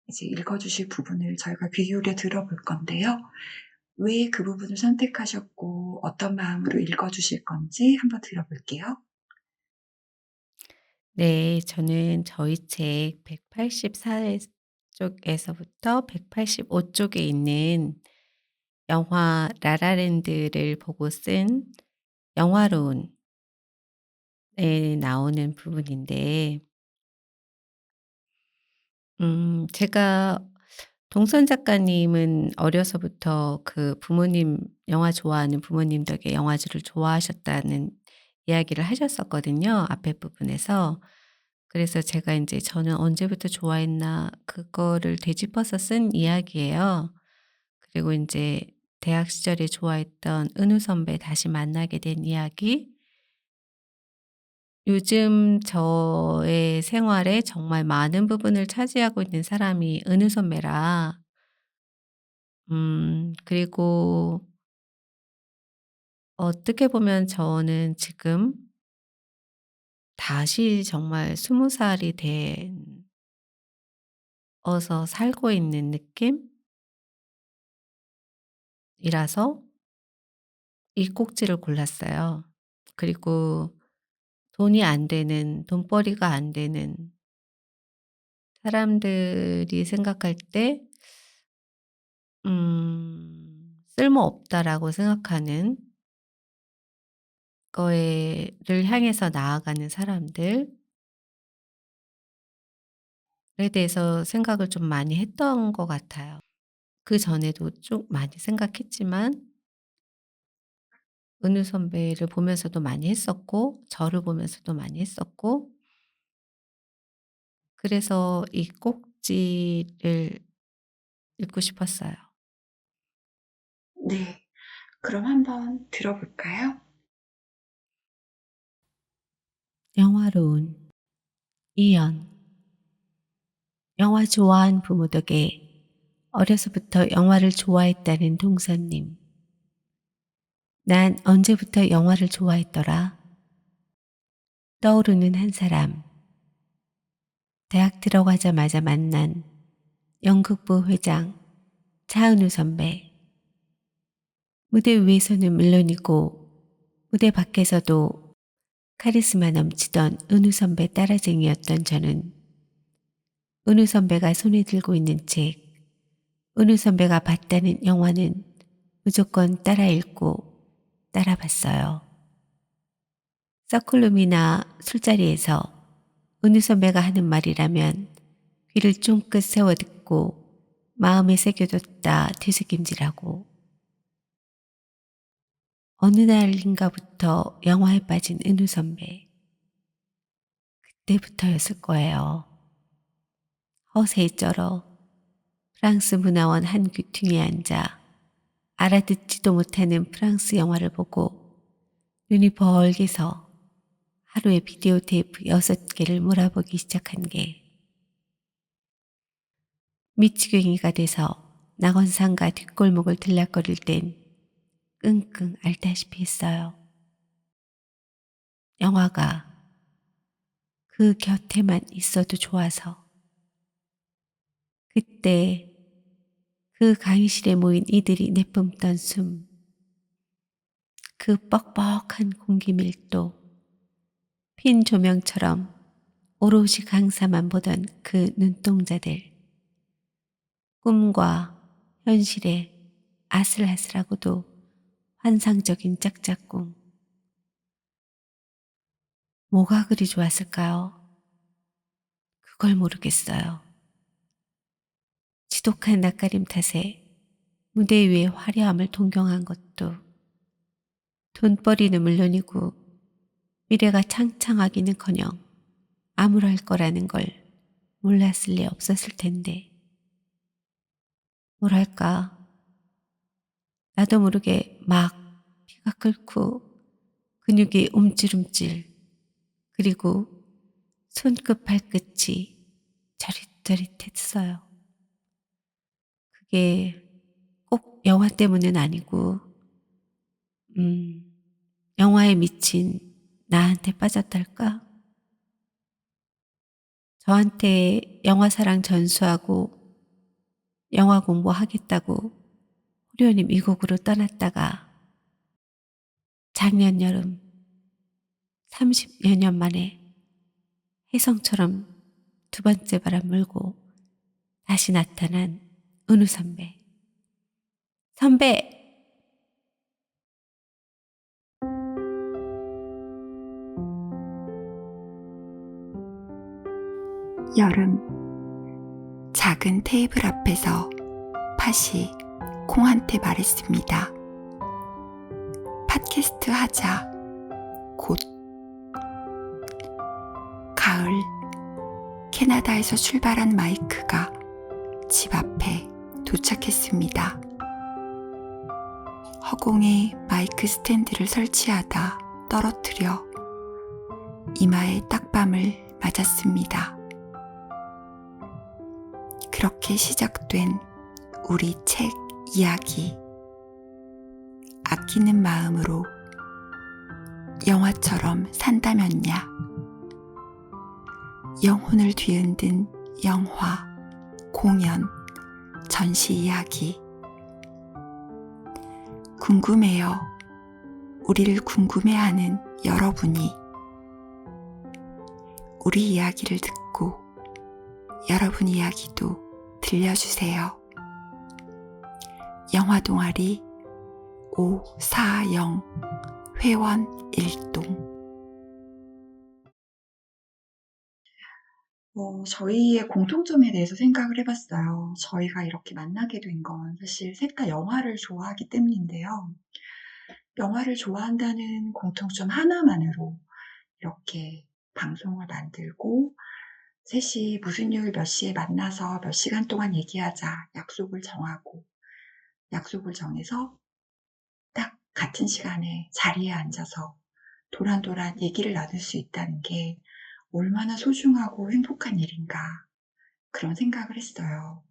이제 읽어주실 부분을 저희가 귀 기울여 들어볼 건데요. 왜 그 부분을 선택하셨고 어떤 마음으로 읽어주실 건지 한번 들어볼게요. 네. 저는 저희 책 184 쪽에서부터 185 쪽에 있는 영화 라라랜드를 보고 쓴 영화론에 나오는 부분인데, 제가 동선 작가님은 어려서부터 그 부모님 영화 좋아하는 부모님 덕에 영화를 좋아하셨다는 이야기를 하셨었거든요, 앞에 부분에서. 그래서 제가 인제 '저는 언제부터 좋아했나.' 그거를 되짚어서 쓴 이야기예요. 그리고 인제 대학 시절에 좋아했던 은우 선배 다시 만나게 된 이야기, 요즘 저의 생활에 정말 많은 부분을 차지하고 있는 사람이 은우 선배라, 그리고 어떻게 보면 저는 지금 다시 정말 20 살이 되어서 살고 있는 느낌이라서 이 꼭지를 골랐어요. 그리고 돈이 안 되는, 돈벌이가 안 되는 사람들이 생각할 때 쓸모없다라고 생각하는 거에를 향해서 나아가는 사람들에 대해서 생각을 좀 많이 했던 것 같아요. 그전에도 좀 많이 생각했지만 은우 선배를 보면서도 많이 했었고 저를 보면서도 많이 했었고 그래서 이 꼭지를 읽고 싶었어요. 네. 그럼 한번 들어볼까요? 영화로운 이연. 영화 좋아한 부모 덕에 어려서부터 영화를 좋아했다는 동서님. 난 언제부터 영화를 좋아했더라? 떠오르는 한 사람. 대학 들어가자마자 만난 연극부 회장 차은우 선배. 무대 위에서는 물론이고 무대 밖에서도 카리스마 넘치던 은우 선배 따라쟁이였던 저는 은우 선배가 손에 들고 있는 책, 은우 선배가 봤다는 영화는 무조건 따라 읽고 따라 봤어요. 서클룸이나 술자리에서 은우 선배가 하는 말이라면 귀를 쫑긋 세워 듣고 마음에 새겨뒀다 뒤새김질하고 어느 날인가부터 영화에 빠진 은우 선배. 그때부터였을 거예요. 허세에 쩔어 프랑스 문화원 한 귀퉁이에 앉아 알아듣지도 못하는 프랑스 영화를 보고 눈이 벌게서 하루에 비디오 테이프 6개를 몰아보기 시작한 게 미치광이가 돼서 낙원상가 뒷골목을 들락거릴 땐 끙끙 앓다시피 했어요. 영화가 그 곁에만 있어도 좋아서. 그때 그 강의실에 모인 이들이 내뿜던 숨, 그 뻑뻑한 공기 밀도, 핀 조명처럼 오롯이 강사만 보던 그 눈동자들, 꿈과 현실의 아슬아슬하고도 환상적인 짝짝꿍. 뭐가 그리 좋았을까요? 그걸 모르겠어요. 지독한 낯가림 탓에 무대 위의 화려함을 동경한 것도 돈벌이는 물론이고 미래가 창창하기는커녕 암울할 거라는 걸 몰랐을 리 없었을 텐데 뭐랄까 나도 모르게 막 피가 끓고 근육이 움찔움찔 그리고 손끝 발끝이 저릿저릿했어요. 그게 꼭 영화 때문은 아니고 영화에 미친 나한테 빠졌달까? 저한테 영화사랑 전수하고 영화 공부하겠다고 호련히 미국으로 떠났다가 작년 여름 30여 년 만에 혜성처럼 두 번째 바람 물고 다시 나타난 은우 선배. 선배! 여름. 작은 테이블 앞에서 팥이 콩한테 말했습니다. 팟캐스트 하자. 곧. 가을. 캐나다에서 출발한 마이크가 집 앞에 도착했습니다. 허공에 마이크 스탠드를 설치하다 떨어뜨려 이마에 딱밤을 맞았습니다. 그렇게 시작된 우리 책 이야기. 아끼는 마음으로 영화처럼 산다면야. 영혼을 뒤흔든 영화, 공연, 전시 이야기. 궁금해요. 우리를 궁금해하는 여러분이 우리 이야기를 듣고 여러분 이야기도 들려주세요. 영화 동아리 540 회원 1동. 저희의 공통점에 대해서 생각을 해봤어요. 저희가 이렇게 만나게 된 건 사실 셋 다 영화를 좋아하기 때문인데요. 영화를 좋아한다는 공통점 하나만으로 이렇게 방송을 만들고 셋이 무슨 요일 몇 시에 만나서 몇 시간 동안 얘기하자 약속을 정하고 약속을 정해서 딱 같은 시간에 자리에 앉아서 도란도란 얘기를 나눌 수 있다는 게 얼마나 소중하고 행복한 일인가 그런 생각을 했어요.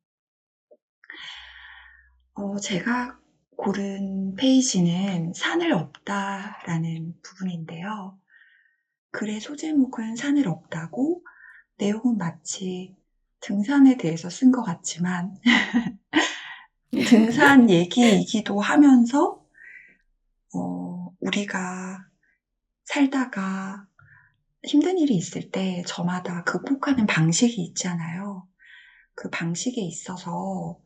제가 고른 페이지는 산을 없다라는 부분인데요. 글의 소제목은 산을 없다고 내용은 마치 등산에 대해서 쓴 것 같지만 등산 얘기이기도 하면서 우리가 살다가 힘든 일이 있을 때 저마다 극복하는 방식이 있잖아요. 그 방식에 있어서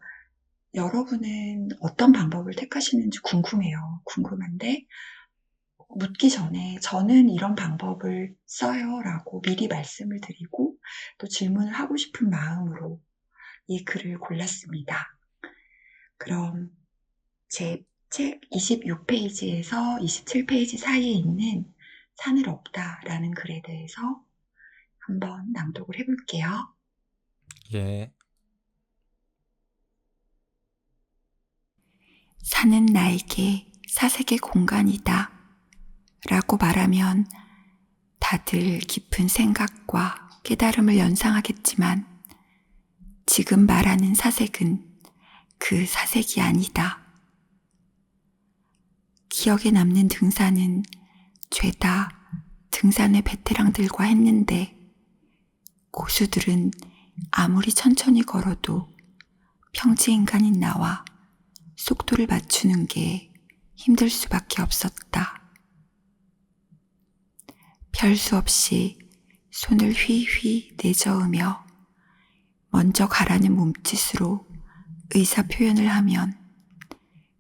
여러분은 어떤 방법을 택하시는지 궁금한데 묻기 전에 저는 이런 방법을 써요 라고 미리 말씀을 드리고 또 질문을 하고 싶은 마음으로 이 글을 골랐습니다. 그럼 제 책 26페이지에서 27페이지 사이에 있는 산을 없다라는 글에 대해서 한번 낭독을 해볼게요. 예. 산은 나에게 사색의 공간이다 라고 말하면 다들 깊은 생각과 깨달음을 연상하겠지만 지금 말하는 사색은 그 사색이 아니다. 기억에 남는 등산은 죄다 등산의 베테랑들과 했는데 고수들은 아무리 천천히 걸어도 평지인간인 나와 속도를 맞추는 게 힘들 수밖에 없었다. 별 수 없이 손을 휘휘 내저으며 먼저 가라는 몸짓으로 의사표현을 하면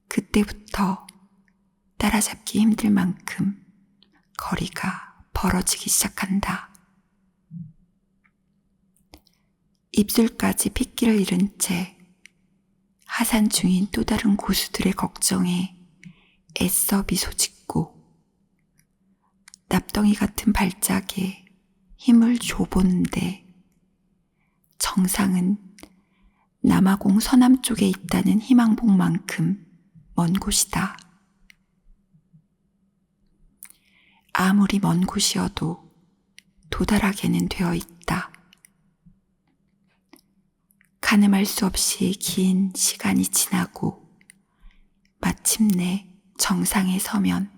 그때부터 따라잡기 힘들 만큼 거리가 벌어지기 시작한다. 입술까지 핏기를 잃은 채 하산 중인 또 다른 고수들의 걱정에 애써 미소 짓고 납덩이 같은 발작에 힘을 줘보는데 정상은 남아공 서남쪽에 있다는 희망봉만큼 먼 곳이다. 아무리 먼 곳이어도 도달하게는 되어 있다. 가늠할 수 없이 긴 시간이 지나고 마침내 정상에 서면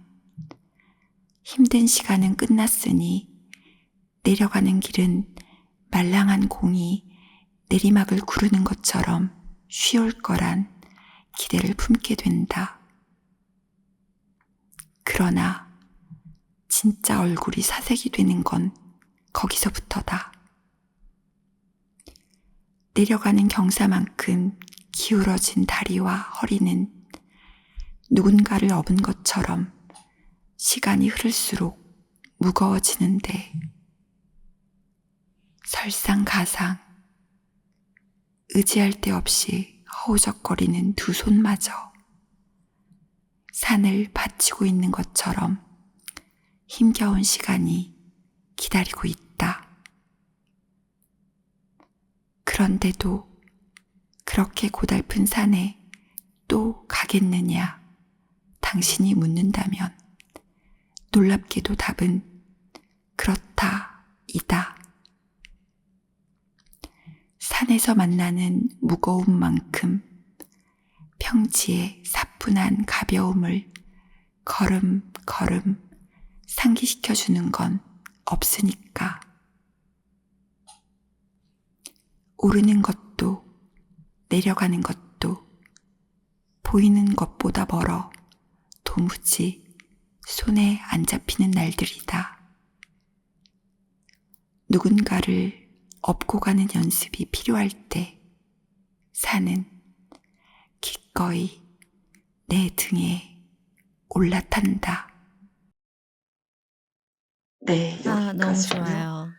힘든 시간은 끝났으니 내려가는 길은 말랑한 공이 내리막을 구르는 것처럼 쉬울 거란 기대를 품게 된다. 그러나 진짜 얼굴이 사색이 되는 건 거기서부터다. 내려가는 경사만큼 기울어진 다리와 허리는 누군가를 업은 것처럼 시간이 흐를수록 무거워지는데 설상가상 의지할 데 없이 허우적거리는 두 손마저 산을 받치고 있는 것처럼 힘겨운 시간이 기다리고 있다. 그런데도 그렇게 고달픈 산에 또 가겠느냐 당신이 묻는다면 놀랍게도 답은 그렇다 이다. 산에서 만나는 무거움만큼 평지의 사뿐한 가벼움을 걸음걸음 상기시켜주는 건 없으니까. 오르는 것도 내려가는 것도 보이는 것보다 멀어 도무지 손에 안 잡히는 날들이다. 누군가를 업고 가는 연습이 필요할 때 산은 기꺼이 내 등에 올라탄다. 네, 너무 여기까지고요. 좋아요.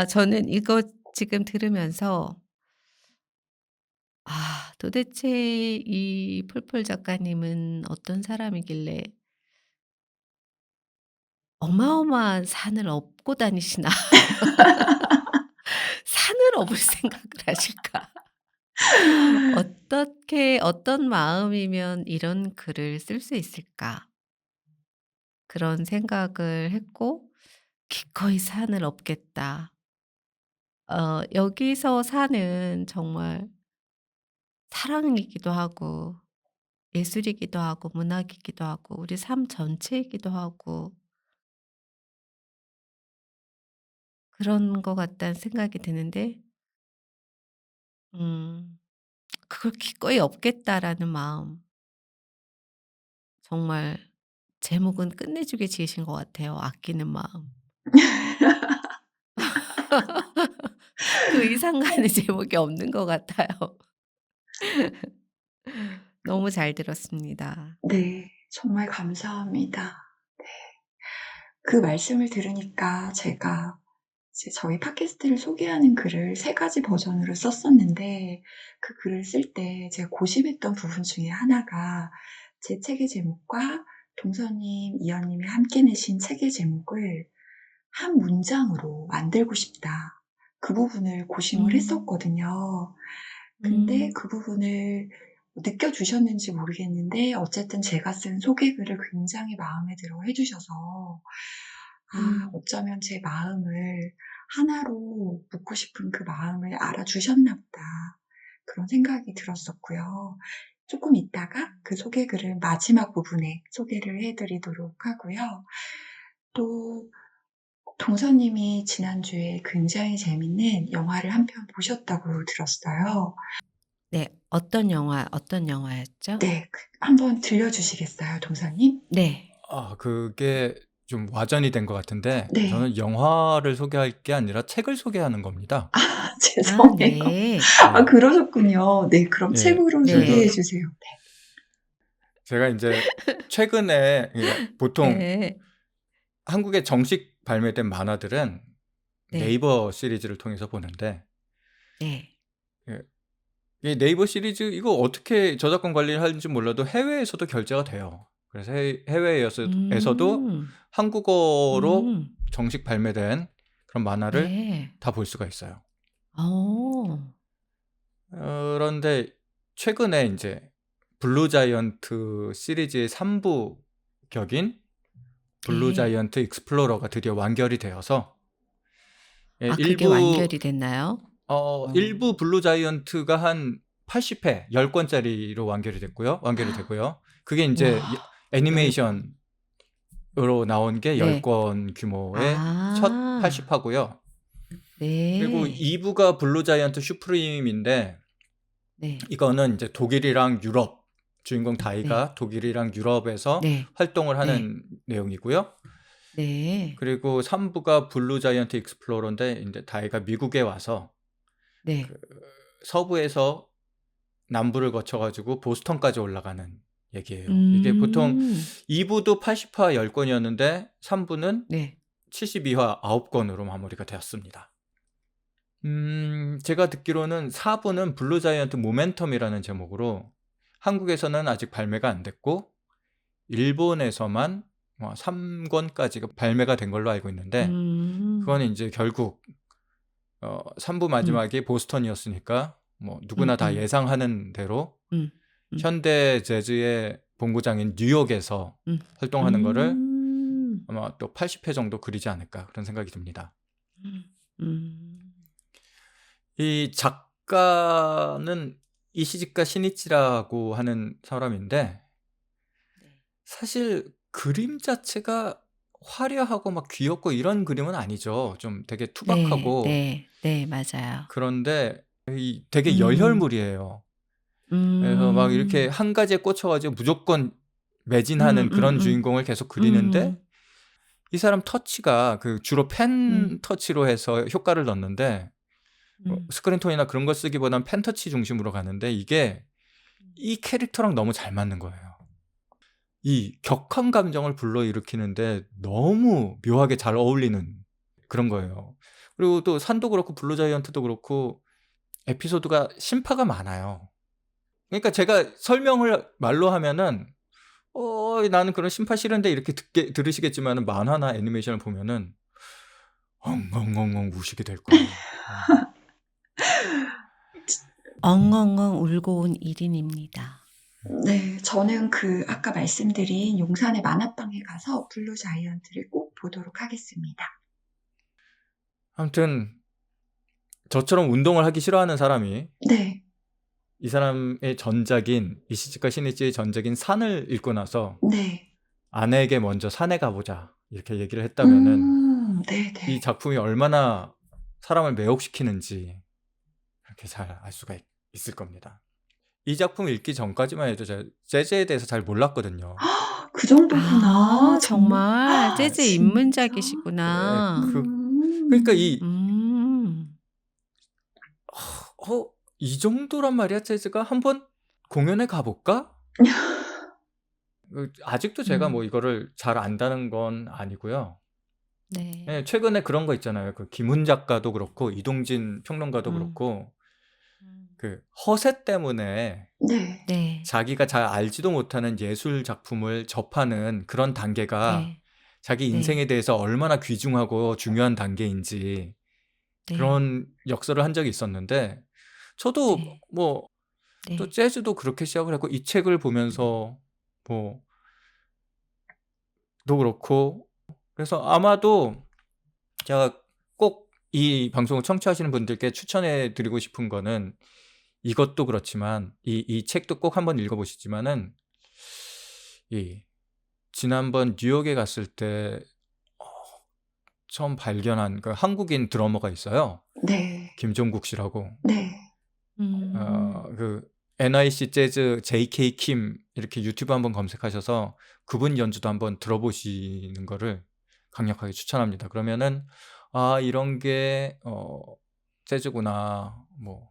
저는 이거 지금 들으면서 도대체 이 폴폴 작가님은 어떤 사람이길래 어마어마한 산을 업고 다니시나? 산을 업을 생각을 하실까? 어떤 마음이면 이런 글을 쓸 수 있을까? 그런 생각을 했고 '기꺼이 산을 업겠다.' 여기서 산은 정말 사랑이기도 하고 예술이기도 하고 문학이기도 하고 우리 삶 전체이기도 하고 그런 것 같다는 생각이 드는데 음 '그걸 기꺼이 업겠다.'라는 마음 정말 제목은 끝내주게 지으신 것 같아요, 아끼는 마음. 그 이상 가는 제목이 없는 것 같아요. 너무 잘 들었습니다. 네, 정말 감사합니다. 그 말씀을 들으니까 제가 이제 저희 팟캐스트를 소개하는 글을 3가지 버전으로 썼었는데 그 글을 쓸 때 제가 고심했던 부분 중에 하나가 제 책의 제목과 동서님, 이연님이 함께 내신 책의 제목을 한 문장으로 만들고 싶다. 그 부분을 고심을 음. 했었거든요. 근데 음. 그 부분을 느껴주셨는지 모르겠는데 어쨌든 제가 쓴 소개글을 굉장히 마음에 들어 해주셔서 어쩌면 제 마음을 하나로 묻고 싶은 그 마음을 알아주셨나 보다. 그런 생각이 들었었고요. 조금 있다가 그 소개글을 마지막 부분에 소개를 해드리도록 하고요. 또 동서님이 지난주에 굉장히 재밌는 영화를 한 편 보셨다고 들었어요. 네. 어떤 영화였죠? 네, 한번 들려주시겠어요, 동서님? 네. 그게 좀 와전이 된 것 같은데 네. 저는 영화를 소개할 게 아니라 책을 소개하는 겁니다. 죄송해요. 네. 그러셨군요. 네, 그럼 예. 책으로 네. 소개해 주세요. 네. 제가 인제 최근에 보통 네. 한국에 정식 발매된 만화들은 네. 네이버 시리즈를 통해서 보는데 네. 이 네이버 시리즈 이거 어떻게 저작권 관리를 하는지 몰라도 해외에서도 결제가 돼요. 그래서 해외에서도 음. 한국어로 음. 정식 발매된 그런 만화를 네. 다 볼 수가 있어요. 어. 그런데 최근에 인제 블루 자이언트 시리즈의 3부 격인 블루 네. 자이언트 익스플로러가 드디어 완결이 되어서 그게 일부 완결이 됐나요? 일부 블루 자이언트가 한 80회 10권짜리로 완결이 되고요. 그게 인제 와. 애니메이션으로 나온 게 네. 10권 규모의 첫 80화고요. 그리고 네. 2부가 블루 자이언트 슈프림인데 네. 이거는 이제 독일이랑 유럽 주인공 네. 다이가 독일이랑 유럽에서 네. 활동을 네. 하는 내용이고요. 네. 그리고 3부가 블루 자이언트 익스플로러인데 인제 다이가 미국에 와서 네. 서부에서 남부를 거쳐 가지고 보스턴까지 올라가는 얘기예요. 이게 보통 음. 2부도 80화 10권이었는데 3부는 네. 72화 9권으로 마무리가 되었습니다. 제가 듣기로는 4부는 블루 자이언트 모멘텀이라는 제목으로 한국에서는 아직 발매가 안 됐고 일본에서만 3권까지가 발매가 된 걸로 알고 있는데 그건 인제 결국 3부 마지막이 보스턴이었으니까 뭐 누구나 다 예상하는 대로 현대 재즈의 본고장인 뉴욕에서 활동하는 거를 아마 또 80회 정도 그리지 않을까 그런 생각이 듭니다. 이 작가는 이시지카 시니치라고 하는 사람인데 사실 그림 자체가 화려하고 막 귀엽고 이런 그림은 아니죠. 좀 되게 네. 투박하고 네. 네. 맞아요. 그런데 되게 열혈물이에요. 그래서 막 이렇게 한 가지에 꽂혀 가지고 무조건 매진하는 그런 주인공을 계속 그리는데 이 사람 터치가 주로 펜 음. 터치로 해서 효과를 넣는데 음. 스크린 톤이나 그런 거 쓰기보단 펜 터치 중심으로 가는데 이게 이 캐릭터랑 너무 잘 맞는 거예요. 이 격한 감정을 불러일으키는데 너무 묘하게 잘 어울리는 그런 거예요. 그리고 또 산도 그렇고 블루 자이언트도 그렇고 에피소드가 심파가 많아요. 그러니까 제가 설명을 말로 하면은 나는 그런 심파 싫은데 이렇게 들으시겠지만은 만화나 애니메이션을 보면은 엉엉엉엉 우시게 될 거예요. 엉엉엉 울고 온 1인입니다. 네, 저는 아까 말씀드린 용산의 만화방에 가서 블루 자이언트를 꼭 보도록 하겠습니다. 아무튼 저처럼 운동을 하기 싫어하는 사람이 네, 이 사람의 전작인 이시치카 시니치의 전작인 산을 읽고 나서 네. 아내에게 먼저 산에 가보자 이렇게 얘기를 했다면은 이 네네. 작품이 얼마나 사람을 매혹시키는지 그렇게 잘 알 수가 있을 겁니다. 이 작품 읽기 전까지만 해도 제가 재즈에 대해서 잘 몰랐거든요. 그 정도구나. 정말 재즈 진짜? 입문작이시구나. 그러니까 이 정도란 말이야 재즈가 한번 공연에 가볼까? 아직도 제가 뭐 이거를 잘 안다는 건 아니고요. 네. 예, 최근에 그런 거 있잖아요. 김훈 작가도 그렇고 이동진 평론가도 음. 그렇고 허세 때문에 네. 네. 자기가 잘 알지도 못하는 예술 작품을 접하는 그런 단계가 네. 자기 인생에 대해서 얼마나 귀중하고 중요한 단계인지 네. 그런 역설을 한 적이 있었는데 저도 네. 뭐 또 네. 재즈도 그렇게 시작을 했고 이 책을 보면서 뭐 도 그렇고 그래서 아마도 제가 꼭 이 방송을 청취하시는 분들께 추천해 드리고 싶은 거는 이것도 그렇지만 이 책도 꼭 한번 읽어보시지만은 지난번 뉴욕에 갔을 때 처음 발견한 그 한국인 드러머가 있어요. 네. 김종국 씨라고. 네. NIC 재즈 JK 킴 이렇게 유튜브 한번 검색하셔서 그분 연주도 한번 들어보시는 거를 강력하게 추천합니다. 그러면은 이런 게 재즈구나. 뭐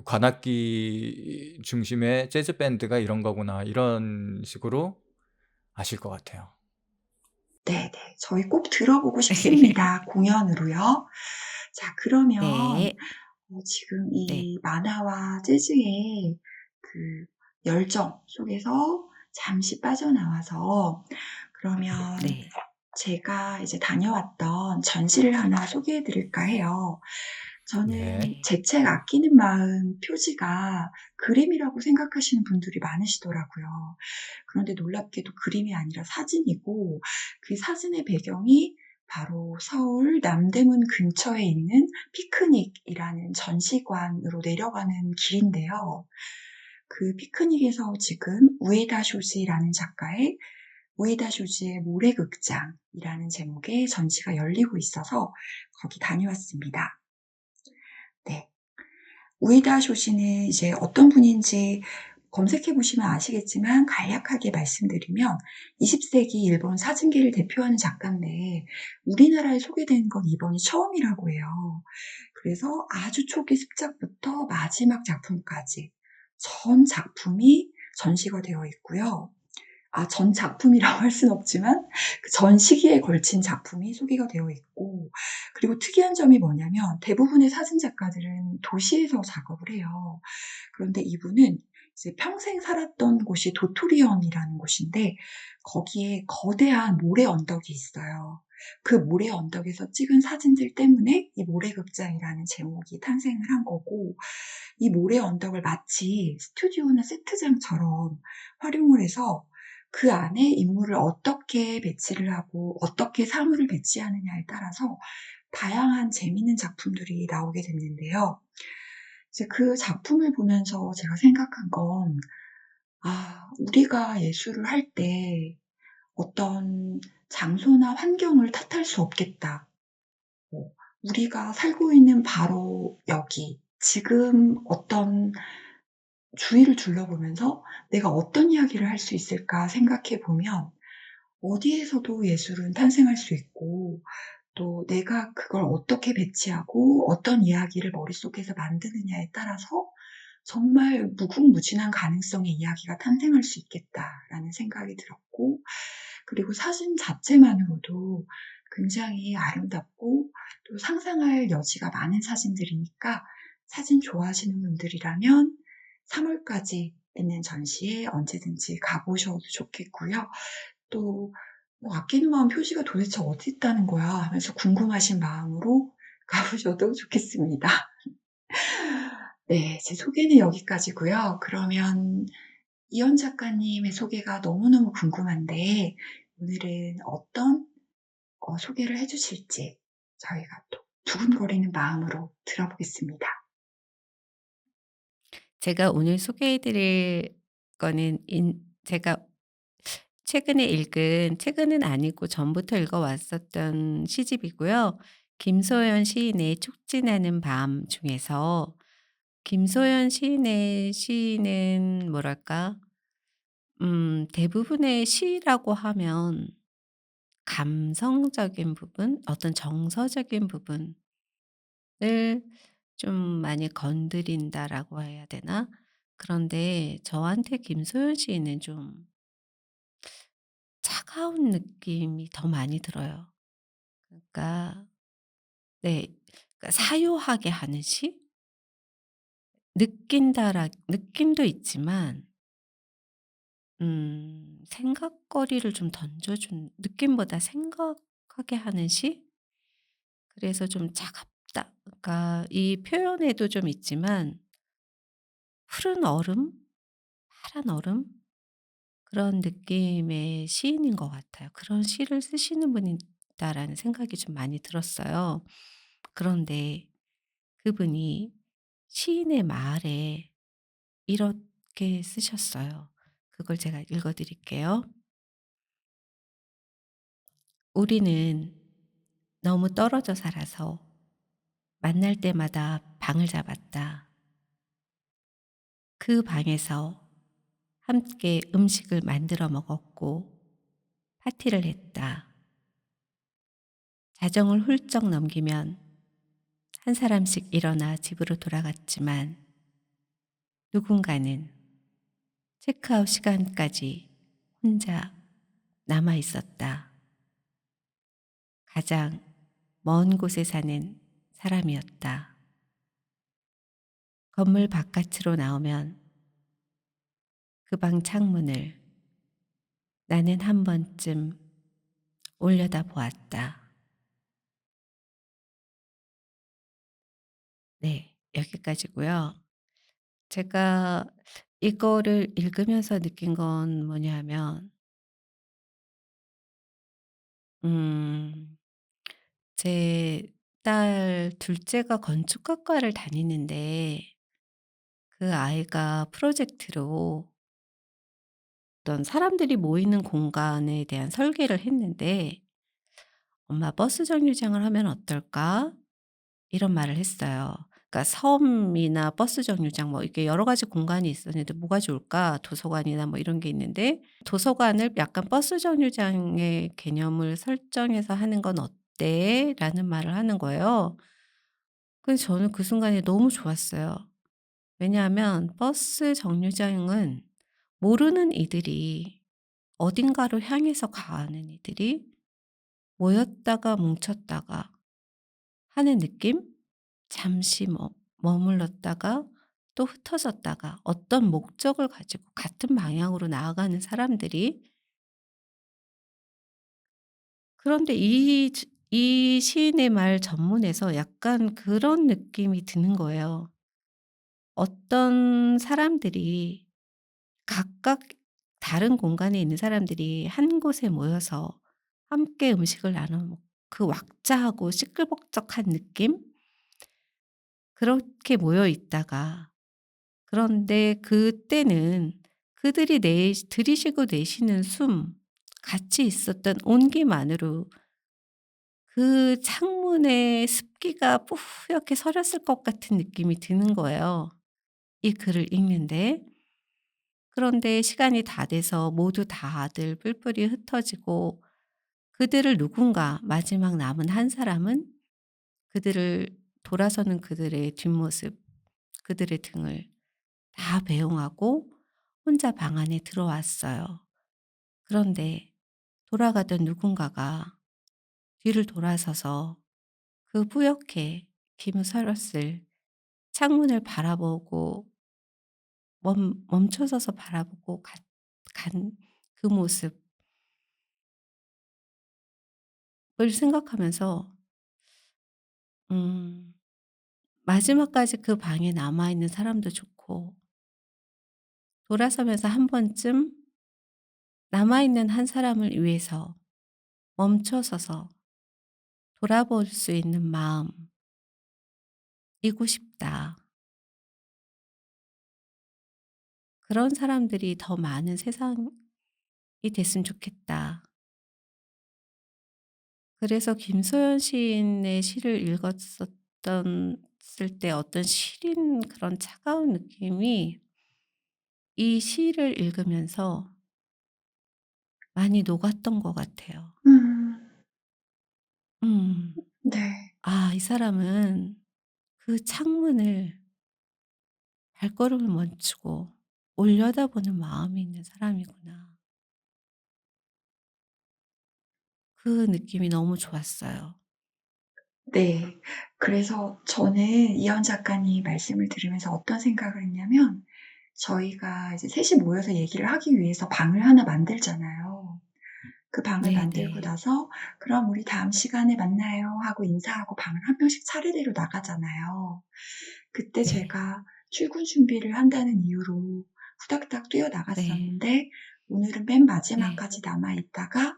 관악기 중심의 재즈 밴드가 이런 거구나. 이런 식으로 아실 것 같아요. 네네. 저희 꼭 들어보고 싶습니다. 공연으로요. 자, 그러면 네. 지금 네. 이 만화와 재즈의 열정 속에서 잠시 빠져나와서 그러면 네. 제가 이제 다녀왔던 전시를 하나 소개해 드릴까 해요. 저는 네. 제 책 아끼는 마음 표지가 그림이라고 생각하시는 분들이 많으시더라고요. 그런데 놀랍게도 그림이 아니라 사진이고 그 사진의 배경이 바로 서울 남대문 근처에 있는 피크닉이라는 전시관으로 내려가는 길인데요. 그 피크닉에서 지금 우에다 쇼지라는 작가의 우에다 쇼지의 모래극장이라는 제목의 전시가 열리고 있어서 거기 다녀왔습니다. 네. 우에다 쇼지는 이제 어떤 분인지 검색해 보시면 아시겠지만 간략하게 말씀드리면 20세기 일본 사진계를 대표하는 작가인데 우리나라에 소개된 건 이번이 처음이라고 해요. 그래서 아주 초기 습작부터 마지막 작품까지 전 작품이 전시가 되어 있고요. 전 작품이라고 할 수는 없지만 전 시기에 걸친 작품이 소개가 되어 있고 그리고 특이한 점이 뭐냐면 대부분의 사진 작가들은 도시에서 작업을 해요. 그런데 이분은 이제 평생 살았던 곳이 도토리현이라는 곳인데 거기에 거대한 모래 언덕이 있어요. 그 모래 언덕에서 찍은 사진들 때문에 이 모래극장이라는 제목이 탄생을 한 거고 이 모래 언덕을 마치 스튜디오나 세트장처럼 활용을 해서 그 안에 인물을 어떻게 배치를 하고 어떻게 사물을 배치하느냐에 따라서 다양한 재미있는 작품들이 나오게 됐는데요. 이제 그 작품을 보면서 제가 생각한 건, 우리가 예술을 할 때 어떤 장소나 환경을 탓할 수 없겠다. 우리가 살고 있는 바로 여기, 지금 어떤 주위를 둘러보면서 내가 어떤 이야기를 할 수 있을까 생각해 보면 어디에서도 예술은 탄생할 수 있고 또 내가 그걸 어떻게 배치하고 어떤 이야기를 머릿속에서 만드느냐에 따라서 정말 무궁무진한 가능성의 이야기가 탄생할 수 있겠다라는 생각이 들었고, 그리고 사진 자체만으로도 굉장히 아름답고 또 상상할 여지가 많은 사진들이니까 사진 좋아하시는 분들이라면 3월까지 있는 전시에 언제든지 가보셔도 좋겠고요. 또 아끼는 마음 표시가 도대체 어디 있다는 거야 하면서 궁금하신 마음으로 가보셔도 좋겠습니다. 네, 제 소개는 여기까지고요. 그러면 이현 작가님의 소개가 너무너무 궁금한데 오늘은 어떤 소개를 해주실지 저희가 또 두근거리는 마음으로 들어보겠습니다. 제가 오늘 소개해 드릴 거는 제가 최근에 읽은, 최근은 아니고 전부터 읽어 왔었던 시집이고요. 김소연 시인의 촉진하는 밤 중에서, 김소연 시인의 시는 뭐랄까? 대부분의 시라고 하면 감성적인 부분, 어떤 정서적인 부분을 좀 많이 건드린다라고 해야 되나? 그런데 저한테 김소연 시인은 좀 차가운 느낌이 더 많이 들어요. 그러니까 네. 그러니까 사유하게 하는 시? 느낀다라 느낌도 있지만 생각거리를 좀 던져준, 느낌보다 생각하게 하는 시? 그래서 좀 차갑다. 그러니까 이 표현에도 좀 있지만 푸른 얼음, 파란 얼음, 그런 느낌의 시인인 것 같아요. 그런 시를 쓰시는 분이다라는 생각이 좀 많이 들었어요. 그런데 그분이 시인의 말에 이렇게 쓰셨어요. 그걸 제가 읽어 드릴게요. "우리는 너무 떨어져 살아서 만날 때마다 방을 잡았다. 그 방에서 함께 음식을 만들어 먹었고 파티를 했다. 자정을 훌쩍 넘기면 한 사람씩 일어나 집으로 돌아갔지만 누군가는 체크아웃 시간까지 혼자 남아 있었다. 가장 먼 곳에 사는 사람이었다. 건물 바깥으로 나오면 그 방 창문을 나는 한 번쯤 올려다 보았다." 네, 여기까지고요. 제가 이거를 읽으면서 느낀 건 뭐냐면 음 제 딸 둘째가 건축학과를 다니는데 그 아이가 프로젝트로 어떤 사람들이 모이는 공간에 대한 설계를 했는데 "엄마 버스 정류장을 하면 어떨까?" 이런 말을 했어요. 그러니까 섬이나 버스 정류장 뭐 이렇게 여러 가지 공간이 있었는데 "뭐가 좋을까?" 도서관이나 뭐 이런 게 있는데 "도서관을 약간 버스 정류장의 개념을 설정해서 하는 건 어때?" 라는 말을 하는 거예요. 그래서 저는 그 순간에 너무 좋았어요. 왜냐하면 버스 정류장은 모르는 이들이, 어딘가로 향해서 가는 이들이 모였다가 뭉쳤다가 하는 느낌? 잠시 머물렀다가 또 흩어졌다가 어떤 목적을 가지고 같은 방향으로 나아가는 사람들이, 그런데 이 시인의 말 전문에서 약간 그런 느낌이 드는 거예요. 어떤 사람들이 각각 다른 공간에 있는 사람들이 한 곳에 모여서 함께 음식을 나눠 먹 그 왁자하고 시끌벅적한 느낌? 그렇게 모여 있다가, 그런데 그때는 그들이 들이쉬고 내쉬는 숨, 같이 있었던 온기만으로 그 창문에 습기가 뿌옇게 서렸을 것 같은 느낌이 드는 거예요, 이 글을 읽는데. 그런데 시간이 다 돼서 모두 다들 뿔뿔이 흩어지고 그들을 누군가 마지막 남은 한 사람은 그들을 돌아서는 그들의 뒷모습, 그들의 등을 다 배웅하고 혼자 방 안에 들어왔어요. 그런데 돌아가던 누군가가 뒤를 돌아서서 그 뿌옇게 김을설었을 창문을 바라보고 멈춰서서 바라보고 간 그 모습을 생각하면서 음 마지막까지 그 방에 남아 있는 사람도 좋고 돌아서면서 한 번쯤 남아 있는 한 사람을 위해서 멈춰서서 돌아볼 수 있는 마음이고 싶다. 그런 사람들이 더 많은 세상이 됐으면 좋겠다. 그래서 김소연 시인의 시를 읽었었을 때 어떤 시린 그런 차가운 느낌이 이 시를 읽으면서 많이 녹았던 것 같아요. 음. 네. 아, 이 사람은 그 창문을 발걸음을 멈추고 올려다보는 마음이 있는 사람이구나. 그 느낌이 너무 좋았어요. 네. 그래서 저는 이현 작가님 말씀을 들으면서 어떤 생각을 했냐면 저희가 이제 셋이 모여서 얘기를 하기 위해서 방을 하나 만들잖아요. 그 방을 만들고 네네. 나서 "그럼 우리 다음 시간에 만나요." 하고 인사하고 방을 한 명씩 차례대로 나가잖아요. 그때 네. 제가 출근 준비를 한다는 이유로 후닥닥 네. 뛰어나갔었는데 오늘은 맨 네. 마지막까지 남아 있다가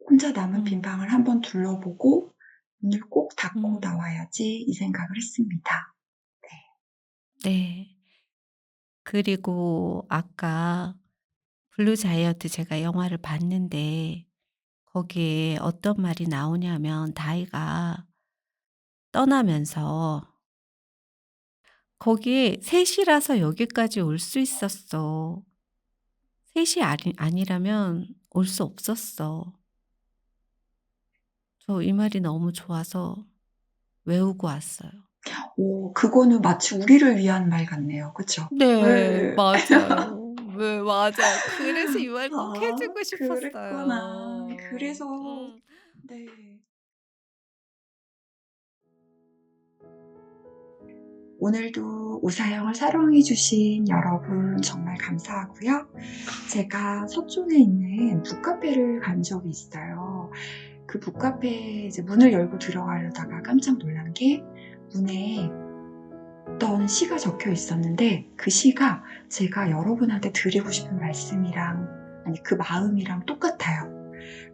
혼자 남은 빈 음. 방을 한번 둘러보고 '문을 꼭 닫고 음. 나와야지.' 이 생각을 했습니다. 네. 그리고 아까 블루 자이언트 제가 영화를 봤는데 거기에 어떤 말이 나오냐면 다이가 떠나면서 거기에 "셋이라서 여기까지 올 수 있었어. 셋이 아니라면 올 수 없었어." 저 이 말이 너무 좋아서 외우고 왔어요. 오, 그거는 마치 우리를 위한 말 같네요. 그쵸? 네. 왜 맞아요. 네, 맞아요. 그래서 이 말 꼭 해 아, 주고 그랬구나. 싶었어요. 그래서 네. 오늘도 우사형을 사랑해 주신 여러분 정말 감사하고요. 제가 서촌에 있는 북카페를 간 적이 있어요. 그 북카페 이제 문을 열고 들어가려다가 깜짝 놀란 게 문에 어떤 시가 적혀 있었는데 그 시가 제가 여러분한테 드리고 싶은 말씀이랑 아니 그 마음이랑 똑같아요.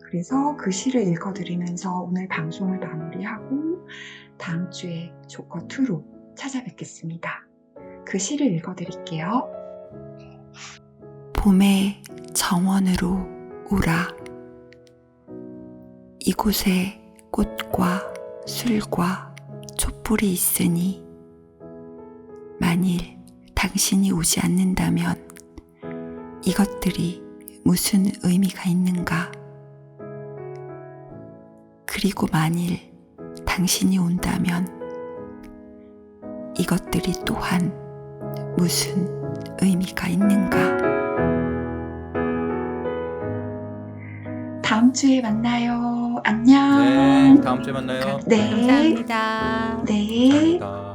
그래서 그 시를 읽어드리면서 오늘 방송을 마무리하고 다음 주에 조커2로 찾아뵙겠습니다. 그 시를 읽어드릴게요. 봄의 정원으로 오라. 이곳에 꽃과 술과 촛불이 있으니 만일 당신이 오지 않는다면 이것들이 무슨 의미가 있는가? 그리고 만일 당신이 온다면 이것들이 또한 무슨 의미가 있는가? 다음 주에 만나요. 네, 안녕. 다음 주에 만나요. 네. 감사합니다. 네. 감사합니다.